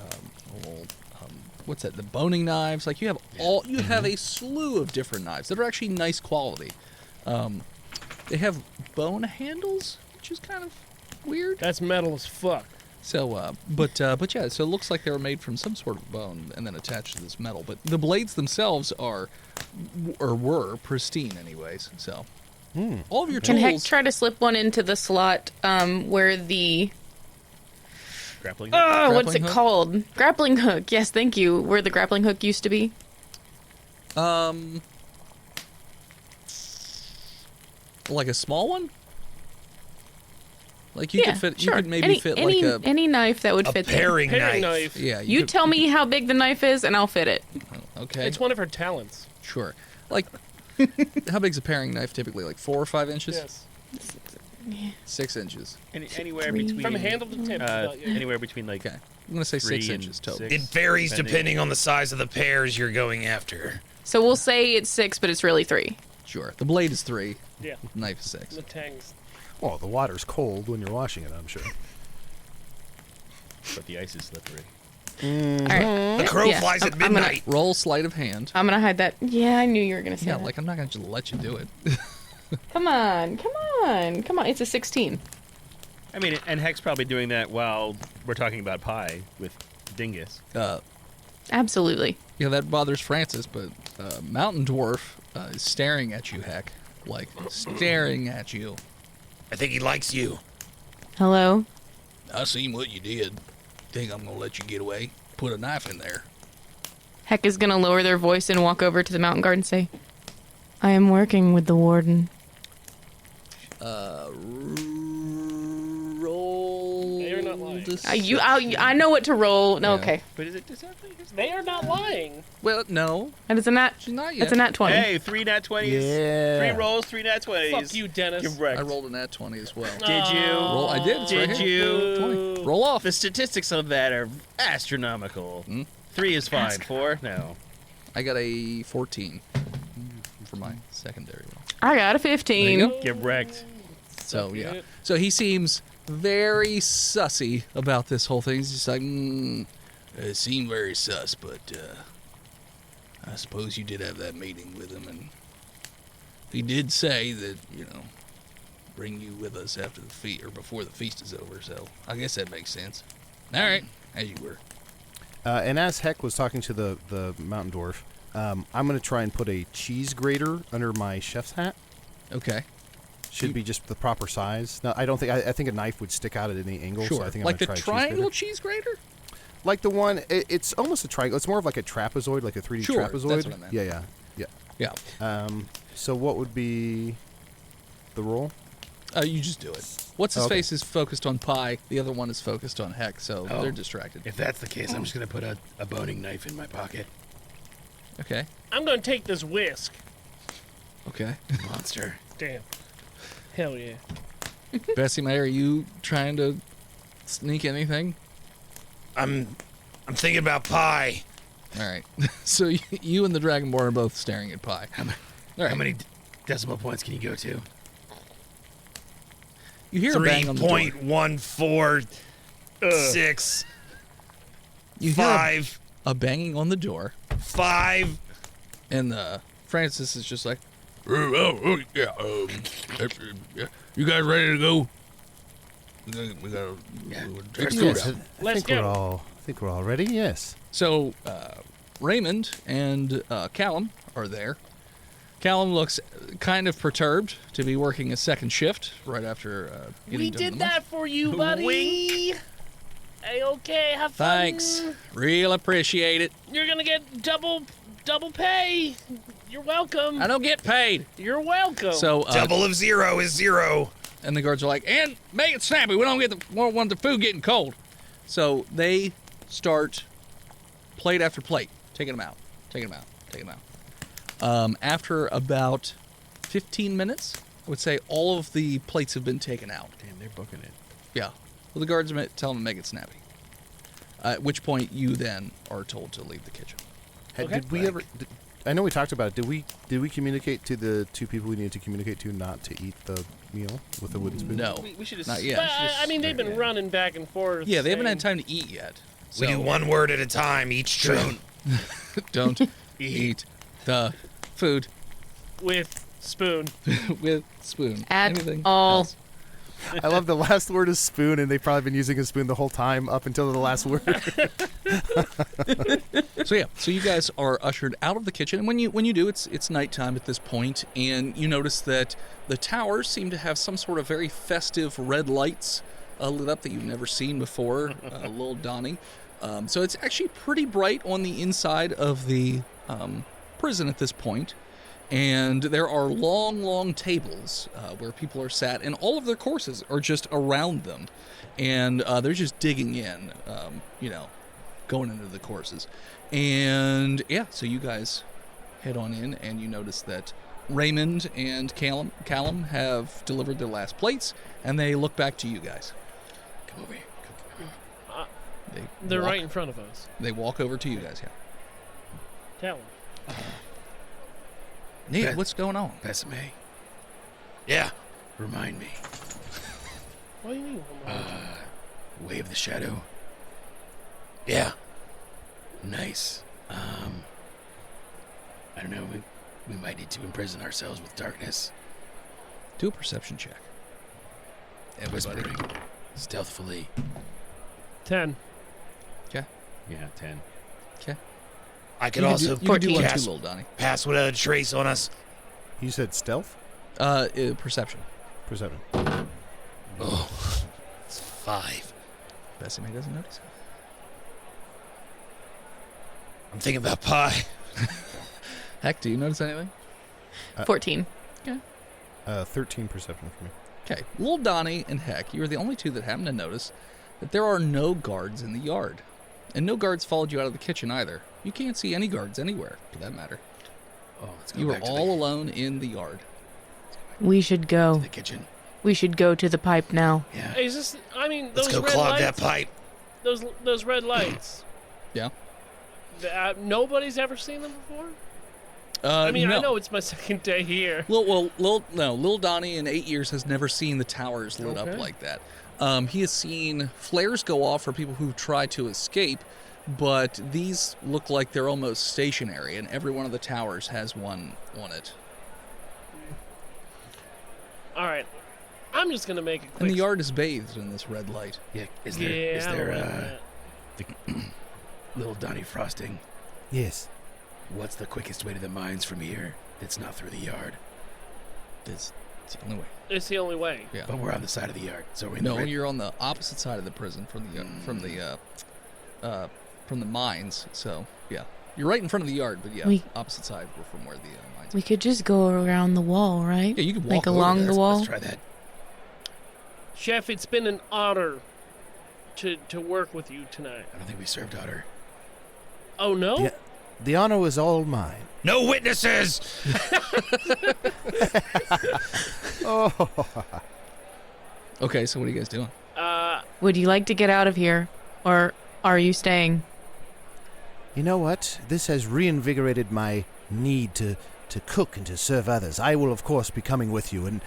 what's that, the boning knives. Like, you have you have a slew of different knives that are actually nice quality. They have bone handles, which is kind of weird. That's metal as fuck. So, but yeah, so it looks like they were made from some sort of bone and then attached to this metal. But the blades themselves were pristine anyways. So, all of your Can Heck tools. try to slip one into the slot where the Grappling hook? Oh, what's Grappling it hook? called? Grappling hook. Yes, thank you. Where the grappling hook used to be. Like a small one? Like you could fit. Sure. You could maybe fit like a. any knife that would A fit there. paring Paring knife. knife. Yeah. You could- tell me how big the knife is, and I'll fit it. Okay. It's one of her talents. Sure. Like, how big's a paring knife typically? Like 4 or 5 inches? Yes. 6 inches. Anywhere Three. between From handle to tip. about, yeah. anywhere between like Okay. I'm gonna say 6 3 inches and total. 6. It varies Depending. depending on the size of the pears you're going after. So we'll say it's 6, but it's really 3. Sure. The blade is 3. Yeah. The knife is 6. The tangs. Well, the water's cold when you're washing it, I'm sure. But the ice is slippery. All right. The crow Yeah, flies at I'm gonna- midnight. Roll sleight of hand. I'm gonna hide that. Yeah, I knew you were gonna say Yeah, that. like I'm not gonna just let you do it. Come on. It's a 16. I mean, and Heck's probably doing that while we're talking about pie with Dingus. Absolutely. Yeah, that bothers Francis, but Mountain Dwarf is staring at you, Heck. Like, staring at you. I think he likes you. Hello. I seen what you did. Think I'm gonna let you get away? Put a knife in there. Heck is gonna lower their voice and walk over to the mountain guard and say, "I am working with the warden." Roll. They're not lying. I know what to roll. No, Yeah. okay. But is it deception? They are not lying. Well, no, And it's a nat. she's not yet. It's a nat 20. Hey, 3 nat 20s. Yeah. 3 rolls, 3 nat 20s. Fuck you, Dennis. You're wrecked. I rolled a nat 20 as well. Did you? Roll. I did. It's right Did here. you? 20. Roll off. The statistics of that are astronomical. Hmm? 3 is fine. 4? No. I got a 14 for my secondary roll. I got a There you 15. go. Get wrecked. So yeah. it. So he seems very sussy about this whole thing. He's just like, It seemed very sus, but I suppose you did have that meeting with him, and he did say that, bring you with us after the feast or before the feast is over. So I guess that makes sense. All right, as you were. And as Heck was talking to the mountain dwarf, I'm going to try and put a cheese grater under my chef's hat. okay, Should be just the proper size. No, I don't think. I think a knife would stick out at any angle. sure. So I think Like I'm the gonna try triangle a cheese grater. cheese grater? Like the one. It's almost a triangle. It's more of like a trapezoid, like a 3D Sure, trapezoid. that's what I meant. Yeah. Yeah. So what would be the roll? You just do it. What's his Okay. face is focused on pie. The other one is focused on Heck, so Oh. they're distracted. If that's the case, I'm just gonna put a boning knife in my pocket. Okay. I'm going to take this whisk. Okay. Monster. Damn. Hell yeah. Bessie May, are you trying to sneak anything? I'm thinking about pie. All right. So you and the Dragonborn are both staring at pie. All right. How many decimal points can you go to? You hear a bang on the door. 3.146. You hear 5. a banging on the door, 5. and Francis is just like, Yeah. You guys ready to go? We gotta take food Yes, out. Let's I go. think we're all ready. Yes. so Raymond and Callum are there. Callum looks kind of perturbed to be working a second shift right after getting We done did with the that for you, buddy. Hey, okay, have fun. Thanks. Real appreciate it. You're gonna get double pay. You're welcome. I don't get paid. You're welcome. So Double of 0 is 0. and the guards are like, and make it snappy. We don't want the food getting cold. So they start plate after plate, taking them out. After about 15 minutes, I would say all of the plates have been taken out. Damn, they're booking it. Yeah. Well, the guards tell them to make it snappy. At which point you then are told to leave the kitchen. Did we ever? I know we talked about it. Did we communicate to the two people we needed to communicate to not to eat the meal with the wooden spoon? No, We should have. not yet. But, I mean, they've been running back and forth. Yeah, they haven't had saying, time to eat yet. We do So one word at a time, each true. don't eat the food with spoon. with spoon. At Anything all. else? I love the last word is spoon, and they've probably been using a spoon the whole time up until the last word. So you guys are ushered out of the kitchen, and when you do, it's nighttime at this point, and you notice that the towers seem to have some sort of very festive red lights lit up that you've never seen before, little Donnie. So it's actually pretty bright on the inside of the prison at this point. And there are long, long tables where people are sat, and all of their courses are just around them. And they're just digging in, going into the courses. And, yeah, so you guys head on in, and you notice that Raymond and Callum have delivered their last plates, and they look back to you guys. Come over here. They're right in front of us. They walk over to you guys, yeah. Tell them. Nate, what's going on? Besame. Yeah. Remind me. What do you mean? Way of the Shadow. Yeah. Nice. I don't know. We might need to imprison ourselves with darkness. Do a perception check. Everybody. Whispering. Stealthily. 10. Okay. Yeah, 10. Okay. I could also you can do one too, cast, little Donnie. pass without a trace on us. You said stealth? Perception. Perception. Oh, it's 5. Besame doesn't notice. I'm thinking about pie. Heck, do you notice anything? 14. 13 perception for me. Okay. Little Donnie and Heck, you are the only two that happen to notice that there are no guards in the yard. And no guards followed you out of the kitchen either. You can't see any guards anywhere, for that matter. Oh, let's go You back are to all alone in the yard. We should go. the kitchen. We should go to the pipe now. Yeah. Is this? I mean, Let's those go red clog lights. that pipe. Those red lights. Yeah. Nobody's ever seen them before. I mean, no. I know it's my second day here. Little Donnie in 8 years has never seen the towers lit up Okay. like that. He has seen flares go off for people who try to escape, but these look like they're almost stationary, and every one of the towers has one on it. All right, I'm just gonna make a quick. And the yard is bathed in this red light. Yeah. Is Yeah, there I don't like that. little Donnie Frosting? Yes. What's the quickest way to the mines from here? It's not through the yard. It's the only way. It's the only way. Yeah. But we're on the side of the yard, so we're in No, the red. you're on the opposite side of the prison from the mines. So yeah, you're right in front of the yard, but yeah, opposite side from where the mines. We could just go around the wall, right? Yeah, you could walk like over along there. the wall. Let's try that. Chef, it's been an honor to work with you tonight. I don't think we served otter. Oh no? Yeah. The honor was all mine. No witnesses. Oh. Okay, so what are you guys doing? Would you like to get out of here, or are you staying? You know what? This has reinvigorated my need to cook and to serve others. I will, of course, be coming with you, and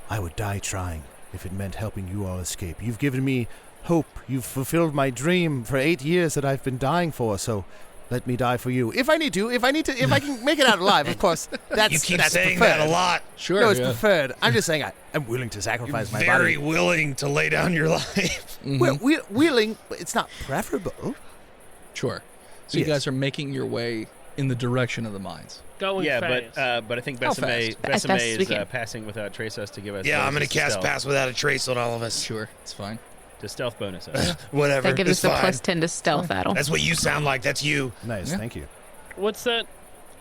I would die trying if it meant helping you all escape. You've given me hope. You've fulfilled my dream for 8 years that I've been dying for, so let me die for you. If I can make it out alive, of course. You keep that's saying preferred. that a lot. Sure. No, it's yeah. preferred. I'm just saying I'm willing to sacrifice my Very body. willing to lay down your life. Mhm. Well, willing, but it's not preferable. Sure. So you Yes. guys are making your way in the direction of the mines. Going Yeah, fast. but I think How Besame fast? As fast as we is can. passing without trace us to give us. Yeah, I'm bonuses gonna cast stealth, pass without a trace on all of us. Sure, it's fine. to stealth bonus us. Whatever. That gives it's us a fine. plus 10 to stealth, Adal. That's what you sound like. That's you. Nice, Yeah. thank you. What's that?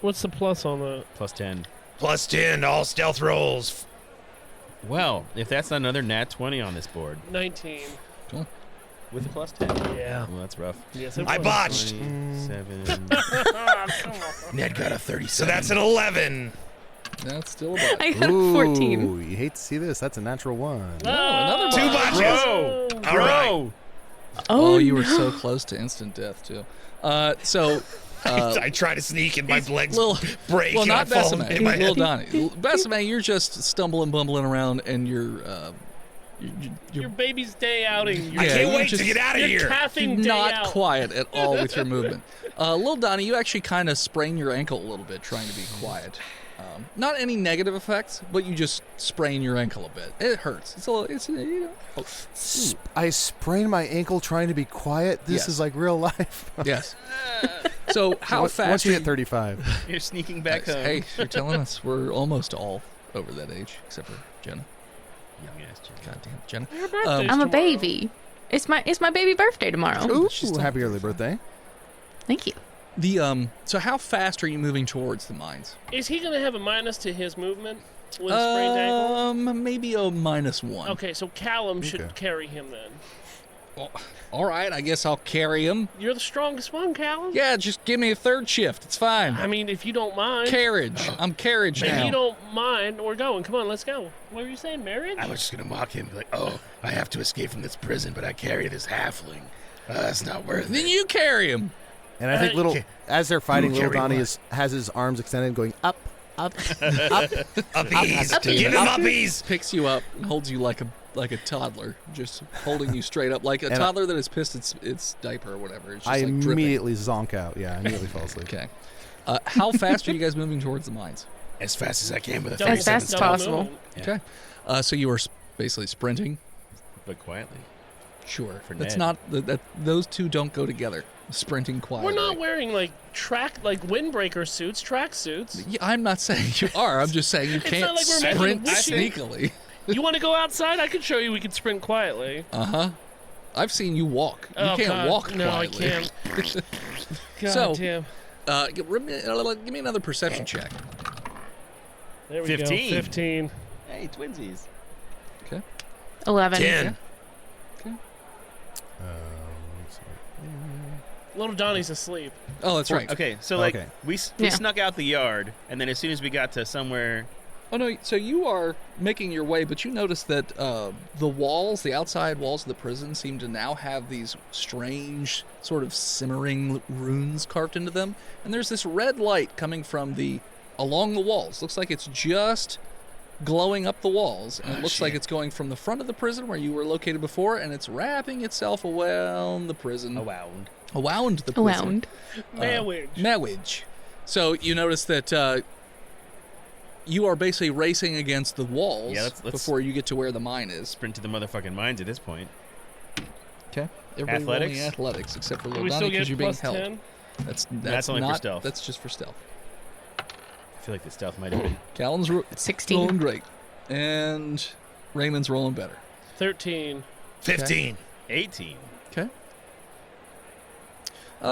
What's the plus on that? Plus 10. Plus 10 to all stealth rolls. Well, if that's not another nat 20 on this board 19. with a plus 10. Yeah. Well, that's rough. Yes, it I was. botched. 27. Ah, come on. Ned got a 37. So that's an 11. That's still about. I got a 14. Ooh, you hate to see this. That's a natural one. another Two botch. botches. Bro. All right. Oh, you were so close to instant death too. I try to sneak and my legs Little, break. well, and not I fall Besame. in my Little head. Donnie. Besame, you're just stumbling, bumbling around, and you're Your baby's day outing. I Yeah, can't you wait just- to get out of You're here. caffing day not out. quiet at all with your movement. Little Donnie, you actually kind of sprain your ankle a little bit trying to be quiet. Not any negative effects, but you just sprain your ankle a bit. It hurts. I sprained my ankle trying to be quiet. This Yes. is like real life. Yes. So how Once fast? you are hit 35. You're sneaking back home. Hey, you're telling us we're almost all over that age, except for Jenna. Young ass chick. Goddamn, Jenna. Your birthday's I'm a tomorrow. baby. It's my baby birthday tomorrow. Ooh, She's happy early birthday. Thank you. So how fast are you moving towards the mines? Is he gonna have a minus to his movement with a sprained ankle? Maybe a -1. Okay, so Callum should Okay. carry him then. Well, all right, I guess I'll carry him. You're the strongest one, Callum. Yeah, just give me a third shift. It's fine. I mean, if you don't mind. Carriage. I'm carriage If now. you don't mind, we're going. Come on, let's go. What were you saying, marriage? I was just gonna mock him, like, oh, I have to escape from this prison, but I carry this halfling. That's not worth Then it. you carry him. And I think as they're fighting, Carry little Donnie what? has his arms extended, going up, up, up. Uppies! Give him uppies! Picks you up and holds you like a toddler, just holding you straight up like a And toddler that has pissed its diaper or whatever. It's just I like dripping. immediately zonk out. Yeah, I immediately fall asleep. Okay. How fast are you guys moving towards the mines? As fast as I can with a Double- As fast as double possible. movement. Okay. So you are basically sprinting. But quietly. Sure. For That's Ned. not that. Those two don't go together. Sprinting quietly. We're not wearing like windbreaker suits, track suits. Yeah, I'm not saying you are. I'm just saying you It's can't not like we're making sprint a wishing. sneakily. You want to go outside? I can show you. We can sprint quietly. I've seen you walk. You Oh, can't God. walk No, quietly. I can't. God So- damn. Give me another perception check. There we 15. go. 15. Hey, twinsies. 11. 10. Little Donnie's asleep. Oh, that's right. Okay, so like Okay. we Yeah. snuck out the yard, and then as soon as we got to somewhere, Oh no! So you are making your way, but you notice that the walls, the outside walls of the prison, seem to now have these strange, sort of simmering runes carved into them, and there's this red light coming from along the walls. Looks like it's just glowing up the walls, and it looks like it's going from the front of the prison where you were located before, and it's wrapping itself around the prison, around. around the prison. Around. Marriage. Marriage. So you notice that you are basically racing against the walls Yeah, let's- before you get to where the mine is. Sprint to the motherfucking mines at this point. Okay. Everybody rolling Athletics? athletics except for Do Little we Donnie still because get you're being plus held. 10? That's only for not, stealth. That's just for stealth. I feel like the stealth might have been. Callan's 16. rolling great, and Raymond's rolling better. 13. 15. 18. Okay.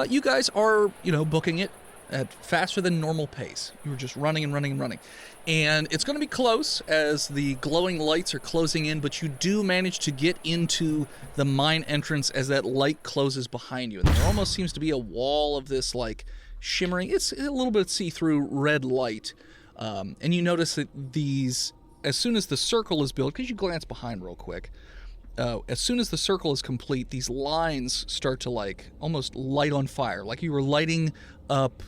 You guys are, booking it at faster than normal pace. You were just running and running and running. And it's going to be close as the glowing lights are closing in, but you do manage to get into the mine entrance as that light closes behind you. And there almost seems to be a wall of this, like, shimmering, it's a little bit see-through red light. And you notice that as soon as the circle is built, because you glance behind real quick, as soon as the circle is complete, these lines start to like almost light on fire, like you were lighting up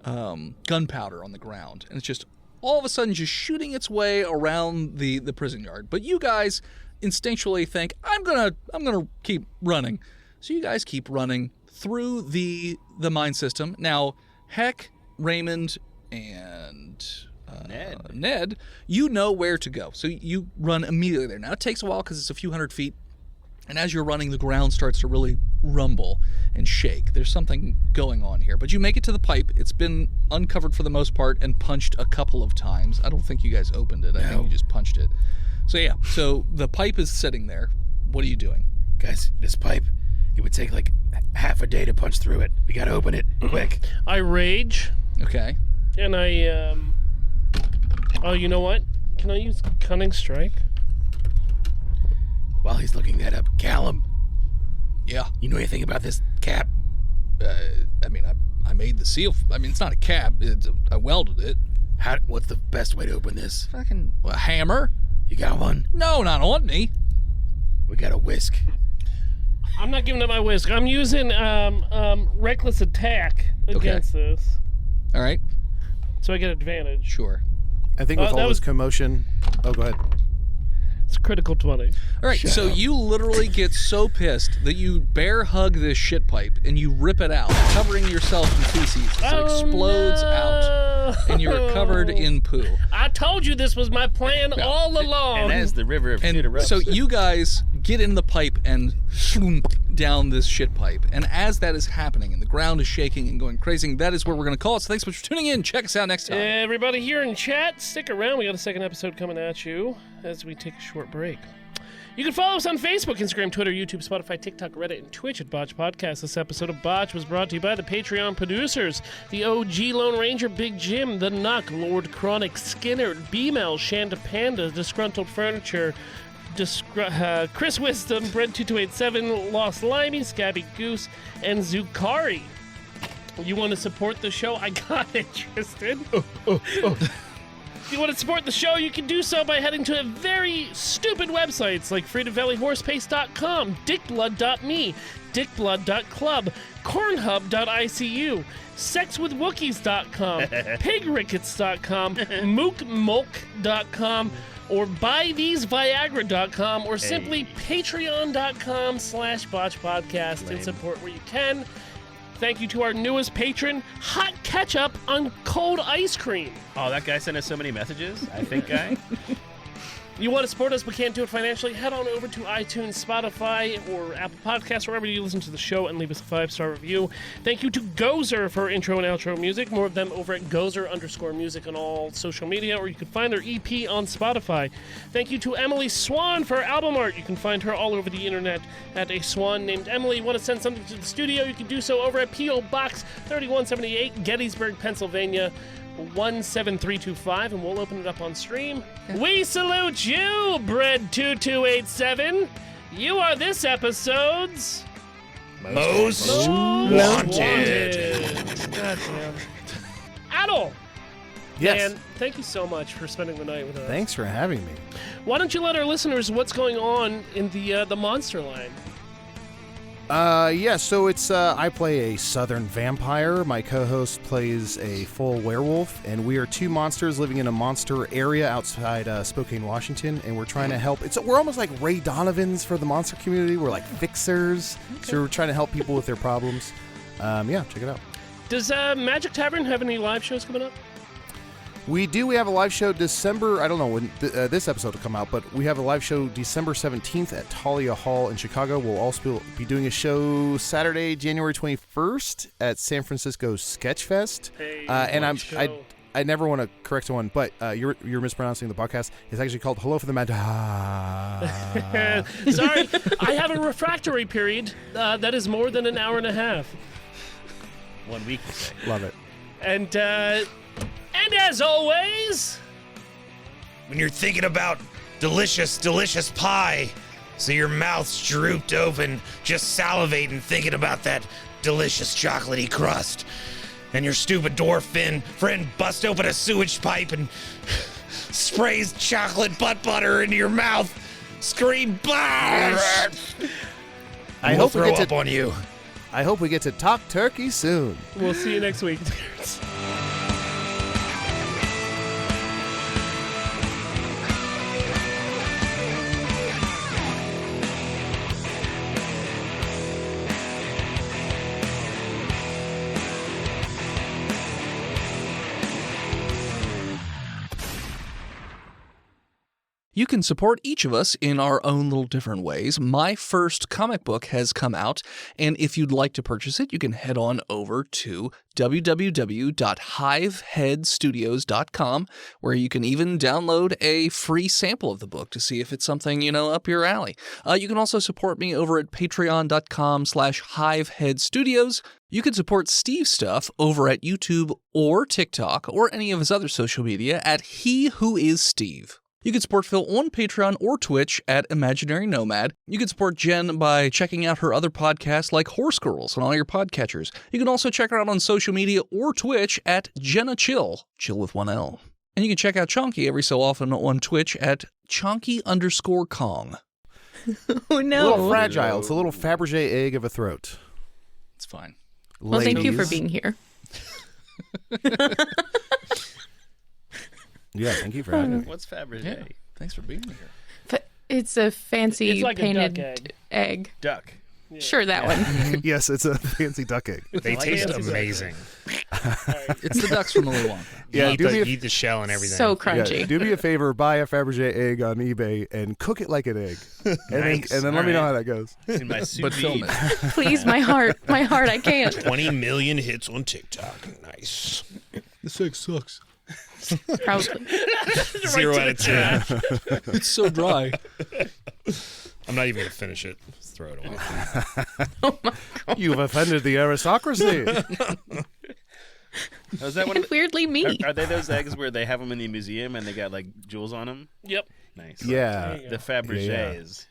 gunpowder on the ground, and it's just all of a sudden just shooting its way around the prison yard. But you guys instinctually think, I'm gonna keep running. So you guys keep running through the mine system. Now, Heck, Raymond, and Ned, you know where to go. So you run immediately there. Now, it takes a while because it's a few hundred feet. And as you're running, the ground starts to really rumble and shake. There's something going on here. But you make it to the pipe. It's been uncovered for the most part and punched a couple of times. I don't think you guys opened it. I think you just punched it. So yeah, so the pipe is sitting there. What are you doing? Guys, this pipe, it would take like half a day to punch through it. We gotta open it quick. I rage, Okay. and I, Oh, you know what? Can I use Cunning Strike? While he's looking that up, Callum, Yeah. you know anything about this cap? I mean, I made the seal. I mean, it's not a cap. I welded it. What's the best way to open this? Fucking a hammer? You got one? No, not on me. We got a whisk. I'm not giving up my whisk. I'm using Reckless Attack against this, All right. so I get advantage. Sure. I think with that all was- this commotion. Oh, go ahead. It's critical 20. All right, so you literally get so pissed that you bear hug this shit pipe and you rip it out, covering yourself in feces. As it explodes out, and you're covered in poo. I told you this was my plan all along. And that is the river of And shit erupts. so you guys get in the pipe and sloomp down this shit pipe. And as that is happening and the ground is shaking and going crazy, that is where we're going to call it. So thanks so much for tuning in. Check us out next time. Everybody here in chat, stick around. We got a second episode coming at you as we take a short break. You can follow us on Facebook, Instagram, Twitter, YouTube, Spotify, TikTok, Reddit, and Twitch at Botched Podcast. This episode of Botched was brought to you by the Patreon producers, the OG Lone Ranger, Big Jim, The Nuck, Lord Chronic, Skinner, B-Mel, Shanda Panda, Disgruntled Furniture, Chris Wisdom, Bread2287, Lost Limey, Scabby Goose, and Zukari. You want to support the show? I got it, Tristan. If you want to support the show, you can do so by heading to very stupid websites like freedomvalleyhorsepace.com, dickblood.me, dickblood.club, cornhub.icu, sexwithwookies.com, pigrickets.com, mookmulk.com, or buytheseviagra.com, or simply patreon.com/botchpodcast and support where you can. Thank you to our newest patron, Hot Ketchup on Cold Ice Cream. Oh, that guy sent us so many messages. I think guy. You want to support us but can't do it financially? Head on over to iTunes, Spotify, or Apple Podcasts, wherever you listen to the show, and leave us a 5-star review. Thank you to Gozer for intro and outro music. More of them over at Gozer_music on all social media, or you can find their EP on Spotify. Thank you to Emily Swan for album art. You can find her all over the internet at a swan named Emily. Want to send something to the studio? You can do so over at P.O. Box 3178, Gettysburg, Pennsylvania, 17325, and we'll open it up on stream. We salute you, Bread2287. You are this episode's Most wanted. Goddamn. Adal! Yes. Man, thank you so much for spending the night with us. Thanks for having me. Why don't you let our listeners what's going on in the monster line? So it's, I play a southern vampire. My co-host plays a full werewolf, and we are two monsters living in a monster area outside Spokane, Washington, and we're trying to help. We're almost like Ray Donovans for the monster community. We're like fixers, so we're trying to help people with their problems. Check it out. Does Magic Tavern have any live shows coming up? We do. We have a live show December. I don't know when this episode will come out, but we have a live show December 17th at Talia Hall in Chicago. We'll also be doing a show Saturday, January 21st at San Francisco Sketchfest. Hey, and I never want to correct someone, but you're mispronouncing the podcast. It's actually called Hello for the Magic. Sorry, I have a refractory period that is more than an hour and a half. 1 week. Love it. And as always, When you're thinking about delicious, delicious pie, so your mouth's drooped open, just salivating, thinking about that delicious chocolatey crust, and your stupid dwarf friend busts open a sewage pipe and sprays chocolate butt butter into your mouth, scream, "Bash!" I hope we throw get up on you. I hope we get to talk turkey soon. we'll see you next week. You can support each of us in our own little different ways. My first comic book has come out, and if you'd like to purchase it, you can head on over to www.hiveheadstudios.com, where you can even download a free sample of the book to see if it's something, up your alley. You can also support me over at patreon.com/hiveheadstudios. You can support Steve's stuff over at YouTube or TikTok or any of his other social media at He Who Is Steve. You can support Phil on Patreon or Twitch at Imaginary Nomad. You can support Jen by checking out her other podcasts like Horse Girls on all your podcatchers. You can also check her out on social media or Twitch at Jenna Chill with one L. And you can check out Chonky every so often on Twitch at Chonky_Kong. Oh, no. A little fragile. It's a little Fabergé egg of a throat. It's fine. Well, thank you for being here. Yeah, thank you for having me. What's Fabergé? Yeah, thanks for being here. It's a fancy It's like a painted duck egg. Duck. Sure, that one. Yes, it's a fancy duck egg. They Like taste fancy amazing. It's the ducks from Willy Wonka. Yeah, eat the shell and everything. So crunchy. Yeah, do me a favor, buy a Fabergé egg on eBay and cook it like an egg. And then let me know how that goes. In my sous But film vide. it. Please, my heart, I can't. 20 million hits on TikTok. Nice. This egg sucks. Proudly. 0 out of 10. It's so dry. I'm not even going to finish it. Just throw it away. You've offended the aristocracy. Is that one of the, Weirdly me. are they those eggs where they have them in the museum and they got like jewels on them? Yep. Nice. Yeah. The Fabergés.